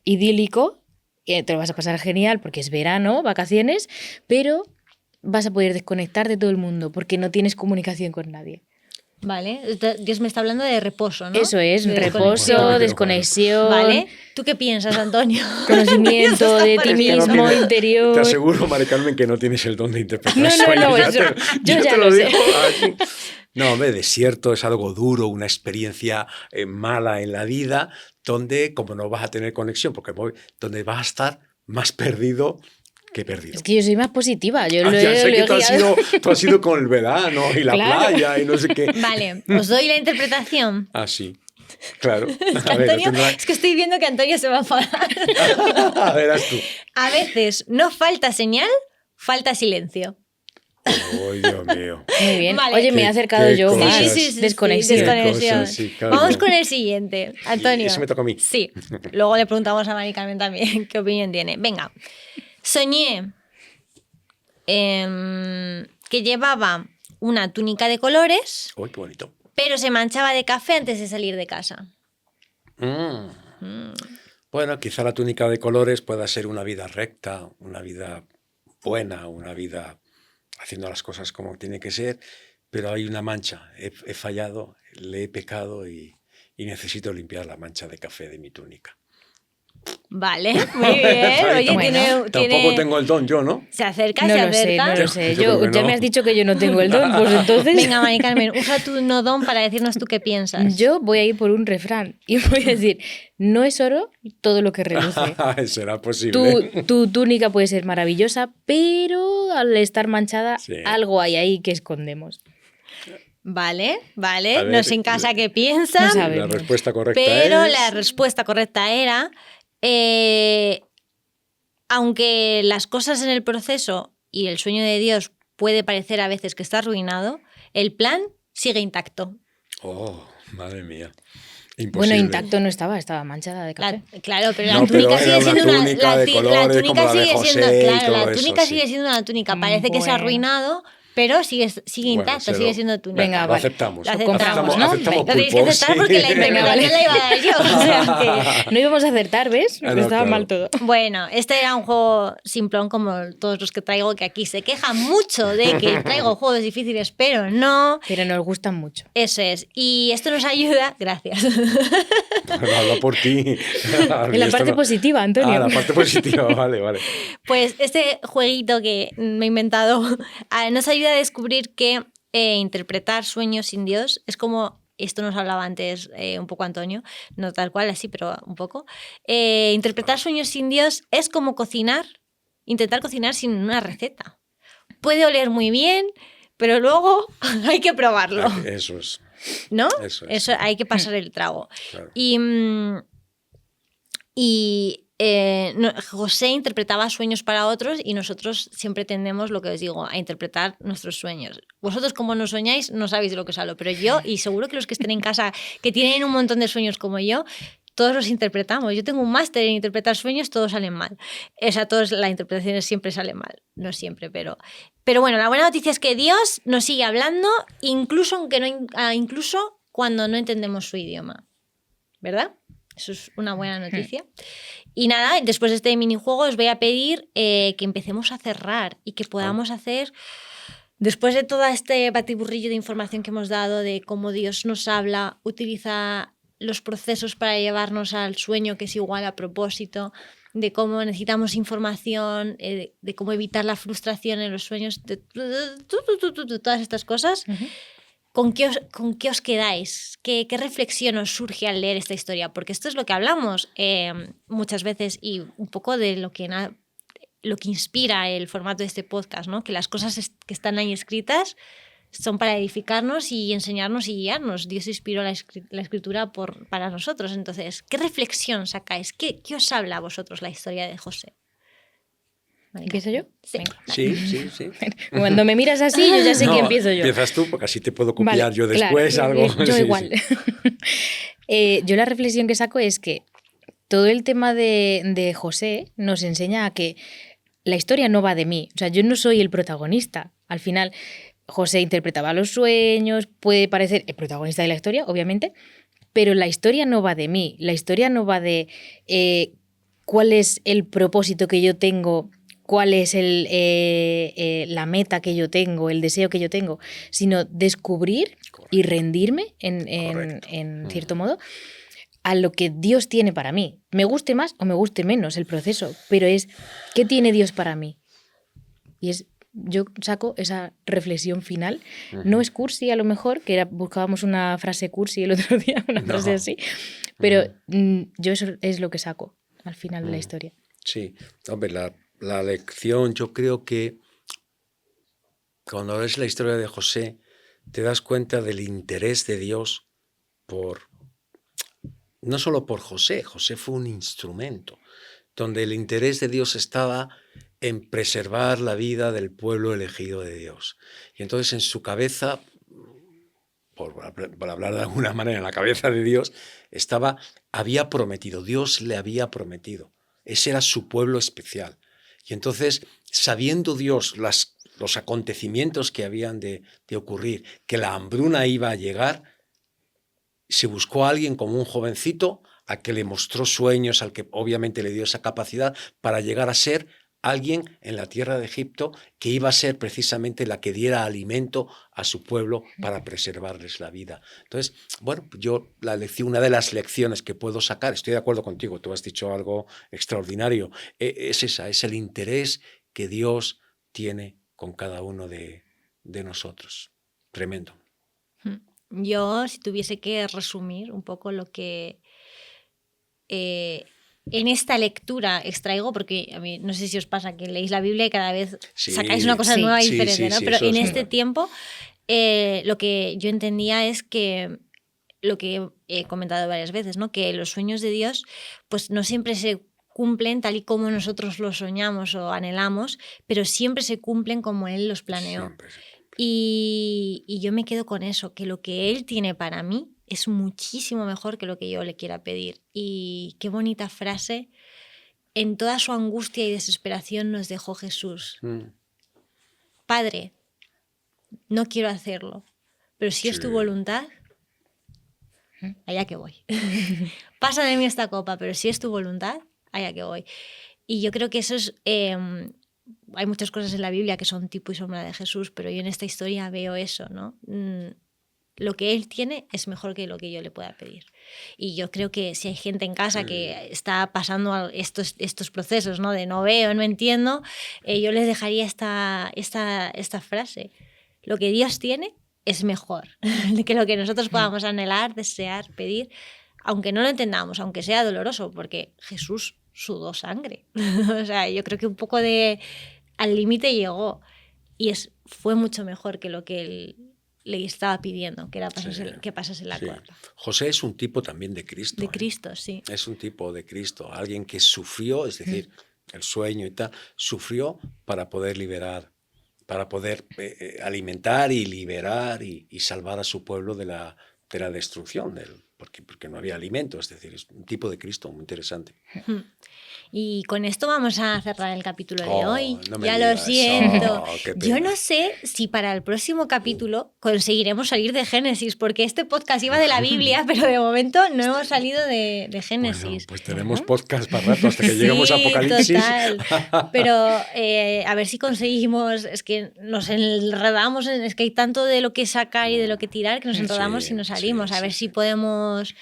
idílico, te lo vas a pasar genial porque es verano, vacaciones, pero vas a poder desconectar de todo el mundo porque no tienes comunicación con nadie. Vale. Dios me está hablando de reposo, ¿no? Eso es, De reposo, desconexión. desconexión, ¿Vale? ¿Tú qué piensas, Antonio? conocimiento de ti Es que no mismo, tienes- interior. Te aseguro, Mari Carmen, que no tienes el don de interpretar No, no, sueños. no, Ya eso- yo ya ya te lo sé. digo aquí. No, hombre, desierto es algo duro, una experiencia mala en la vida, donde, como no vas a tener conexión, porque donde vas a estar más perdido que perdido. Es que yo soy más positiva, yo Ah, lo ya he sé que guiado. tú has ido con el verano y la Claro. playa y no sé qué. Vale, os doy la interpretación. Ah, sí, claro. Es que, A ver, Antonio, tendrá- es que estoy viendo que Antonio se va a enfadar. A verás tú. A veces no falta señal, falta silencio. Ay, Dios mío. Muy bien. Vale. Oye, me he Qué- acercado qué yo cosas. más. Sí, Desconexión. desconexión. Qué cosas, sí, claro. Vamos con el siguiente. Antonio. Ese me toca a mí. Sí. Luego le preguntamos a Mari Carmen también qué opinión tiene. Venga. Soñé que llevaba una túnica de colores, Uy, qué bonito. pero se manchaba de café antes de salir de casa. Bueno, quizá la túnica de colores pueda ser una vida recta, una vida buena, una vida haciendo las cosas como tiene que ser, pero hay una mancha. He fallado, le he pecado y necesito limpiar la mancha de café de mi túnica. Vale, muy bien. Oye, Bueno, Tampoco tengo el don yo, ¿no? Se acerca, No se lo sé, acerca. no lo sé. Yo creo que Ya no. me has dicho que yo no tengo el don, pues entonces Venga, Mari Carmen, usa tu no don para decirnos tú qué piensas. yo voy a ir por un refrán y voy a decir, no es oro todo lo que reluce. Será posible. Tu túnica puede ser maravillosa, pero al estar manchada, Sí. algo hay ahí que escondemos. Vale, A vale. ver, No sé en casa qué piensan, No sabe. La sabemos. respuesta correcta pero es... la respuesta correcta era, aunque las cosas en el proceso y el sueño de Dios puede parecer a veces que está arruinado, el plan sigue intacto. Oh, madre mía. Imposible. Bueno, intacto no estaba manchada de café. Claro, pero No, la túnica pero sigue era una siendo una túnica de colores, como la de sigue José siendo, y claro, todo la eso, túnica sí. sigue siendo una túnica. Parece que se ha Bueno. arruinado, pero sigue Bueno, intacta, sigue siendo túnica. Venga, lo vale. aceptamos. Lo Lo compramos, ¿no? Aceptamos Lo tenéis que pulpos, aceptar sí. porque la Venga, vale. interpretación la iba a dar yo. O sea que... No íbamos a acertar, ¿ves? Ah, no, Estaba claro. mal todo. Bueno, este era un juego simplón como todos los que traigo, que aquí se quejan mucho de que traigo juegos difíciles, pero no. Pero nos gustan mucho. Eso es. Y esto nos ayuda, gracias. Bueno, habla por ti. En la parte positiva, Antonio. Ah, la parte positiva, vale. Pues este jueguito que me he inventado nos ayuda a descubrir que interpretar sueños sin Dios es como, esto nos hablaba antes un poco Antonio, no tal cual así, pero un poco. Interpretar sueños sin Dios es como intentar cocinar sin una receta. Puede oler muy bien, pero luego hay que probarlo. Eso es. ¿No? Eso es. Eso hay que pasar el trago. Claro. José interpretaba sueños para otros y nosotros siempre tendemos, lo que os digo, a interpretar nuestros sueños. Vosotros, como no soñáis, no sabéis de lo que os hablo, pero yo, y seguro que los que estén en casa, que tienen un montón de sueños como yo, todos los interpretamos. Yo tengo un máster en interpretar sueños, todos salen mal. O sea, la interpretación siempre sale mal. No siempre, pero bueno, la buena noticia es que Dios nos sigue hablando, incluso cuando no entendemos su idioma. ¿Verdad? Eso es una buena noticia. Y nada, después de este minijuego os voy a pedir que empecemos a cerrar y que podamos hacer, después de todo este batiburrillo de información que hemos dado, de cómo Dios nos habla, utiliza los procesos para llevarnos al sueño, que es igual a propósito, de cómo necesitamos información, de cómo evitar la frustración en los sueños, de todas estas cosas. Uh-huh. ¿Con qué os quedáis? ¿Qué reflexión os surge al leer esta historia? Porque esto es lo que hablamos muchas veces y un poco de lo que inspira el formato de este podcast, ¿no? Que las cosas que están ahí escritas son para edificarnos y enseñarnos y guiarnos. Dios inspiró la escritura para nosotros. Entonces, ¿qué reflexión sacáis? ¿Qué os habla a vosotros la historia de José? ¿Empiezo yo? Sí. Venga. Sí. Cuando me miras así, yo ya sé que empiezo yo. Empiezas tú, porque así te puedo copiar Vale, yo después claro, algo. Yo Sí, igual. Yo la reflexión que saco es que todo el tema de José nos enseña a que la historia no va de mí. O sea, yo no soy el protagonista. Al final, José interpretaba los sueños, puede parecer el protagonista de la historia, obviamente, pero la historia no va de mí. La historia no va de cuál es el propósito que yo tengo, cuál es la meta que yo tengo, el deseo que yo tengo, sino descubrir y rendirme en cierto modo a lo que Dios tiene para mí. Me guste más o me guste menos el proceso, pero es ¿qué tiene Dios para mí? Y yo saco esa reflexión final. No es cursi a lo mejor, que buscábamos una frase cursi el otro día, una frase así, pero yo eso es lo que saco al final de la historia. Sí, hombre, la lección, yo creo que cuando ves la historia de José, te das cuenta del interés de Dios no solo por José fue un instrumento, donde el interés de Dios estaba en preservar la vida del pueblo elegido de Dios. Y entonces en su cabeza, por hablar de alguna manera, en la cabeza de Dios, había prometido, Dios le había prometido. Ese era su pueblo especial. Y entonces, sabiendo Dios los acontecimientos que habían de ocurrir, que la hambruna iba a llegar, se buscó a alguien como un jovencito al que le mostró sueños, al que obviamente le dio esa capacidad para llegar a ser alguien en la tierra de Egipto que iba a ser precisamente la que diera alimento a su pueblo para preservarles la vida. Entonces, bueno, una de las lecciones que puedo sacar, estoy de acuerdo contigo, tú has dicho algo extraordinario, es el interés que Dios tiene con cada uno de nosotros. Tremendo. Yo, si tuviese que resumir un poco lo que en esta lectura extraigo, porque a mí no sé si os pasa que leéis la Biblia y cada vez sacáis una cosa nueva y diferente, ¿no? Pero en este tiempo lo que yo entendía es que lo que he comentado varias veces, ¿no? Que los sueños de Dios pues no siempre se cumplen tal y como nosotros los soñamos o anhelamos, pero siempre se cumplen como Él los planeó. Siempre. Y yo me quedo con eso, que lo que Él tiene para mí es muchísimo mejor que lo que yo le quiera pedir. Y qué bonita frase. En toda su angustia y desesperación nos dejó Jesús. Padre, no quiero hacerlo, pero si es tu voluntad, allá que voy. Pasa de mí esta copa, pero si es tu voluntad, allá que voy. Y yo creo que eso es... hay muchas cosas en la Biblia que son tipo y sombra de Jesús, pero yo en esta historia veo eso, ¿no? Lo que él tiene es mejor que lo que yo le pueda pedir. Y yo creo que si hay gente en casa que está pasando estos procesos, ¿no? De no veo, no entiendo, yo les dejaría esta frase. Lo que Dios tiene es mejor que lo que nosotros podamos anhelar, desear, pedir, aunque no lo entendamos, aunque sea doloroso, porque Jesús sudó sangre. O sea, yo creo que un poco al límite llegó y fue mucho mejor que lo que él le estaba pidiendo, que era que pasase la copa. José es un tipo también de Cristo. De Cristo, sí. Es un tipo de Cristo, alguien que sufrió, es decir, el sueño y tal, sufrió para poder liberar, para poder alimentar y liberar y salvar a su pueblo de la destrucción, porque no había alimento, es decir, es un tipo de Cristo muy interesante. Y con esto vamos a cerrar el capítulo de hoy. No me ya digas. Lo siento. Qué pena. Yo no sé si para el próximo capítulo conseguiremos salir de Génesis, porque este podcast iba de la Biblia, pero de momento no hemos salido de Génesis. Bueno, pues tenemos podcast para rato hasta que lleguemos a Apocalipsis. Total. Pero a ver si conseguimos, es que nos enredamos, es que hay tanto de lo que sacar y de lo que tirar que nos enredamos y nos salimos. A ver si podemos...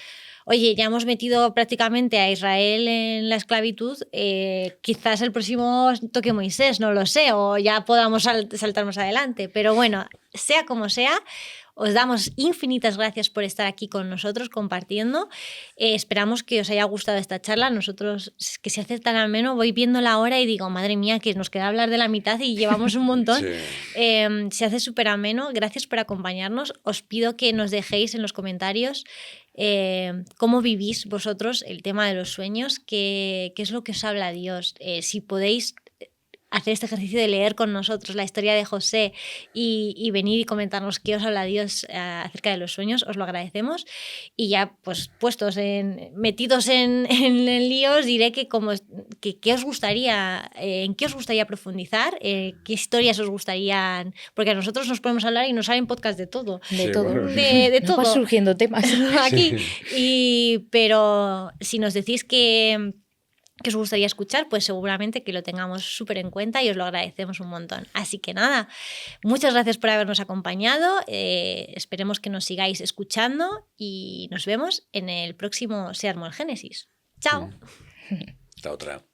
Oye, ya hemos metido prácticamente a Israel en la esclavitud, quizás el próximo toque Moisés, no lo sé, o ya podamos saltar más adelante. Pero bueno, sea como sea, os damos infinitas gracias por estar aquí con nosotros compartiendo. Esperamos que os haya gustado esta charla. Nosotros, que se hace tan ameno, voy viendo la hora y digo, madre mía, que nos queda hablar de la mitad y llevamos un montón. Se hace súper ameno. Gracias por acompañarnos. Os pido que nos dejéis en los comentarios cómo vivís vosotros el tema de los sueños, qué es lo que os habla Dios. Si podéis hacer este ejercicio de leer con nosotros la historia de José y venir y comentarnos qué os habla Dios acerca de los sueños, os lo agradecemos. Y ya pues metidos en el lío, os diré que qué os gustaría, en qué os gustaría profundizar, qué historias os gustarían, porque a nosotros nos podemos hablar y nos salen podcasts de todo. De todo. Bueno. De todo. Van surgiendo temas. Aquí. Pero si nos decís que os gustaría escuchar, pues seguramente que lo tengamos súper en cuenta y os lo agradecemos un montón. Así que nada, muchas gracias por habernos acompañado, esperemos que nos sigáis escuchando y nos vemos en el próximo Se Armó el Génesis. ¡Chao! Hasta otra.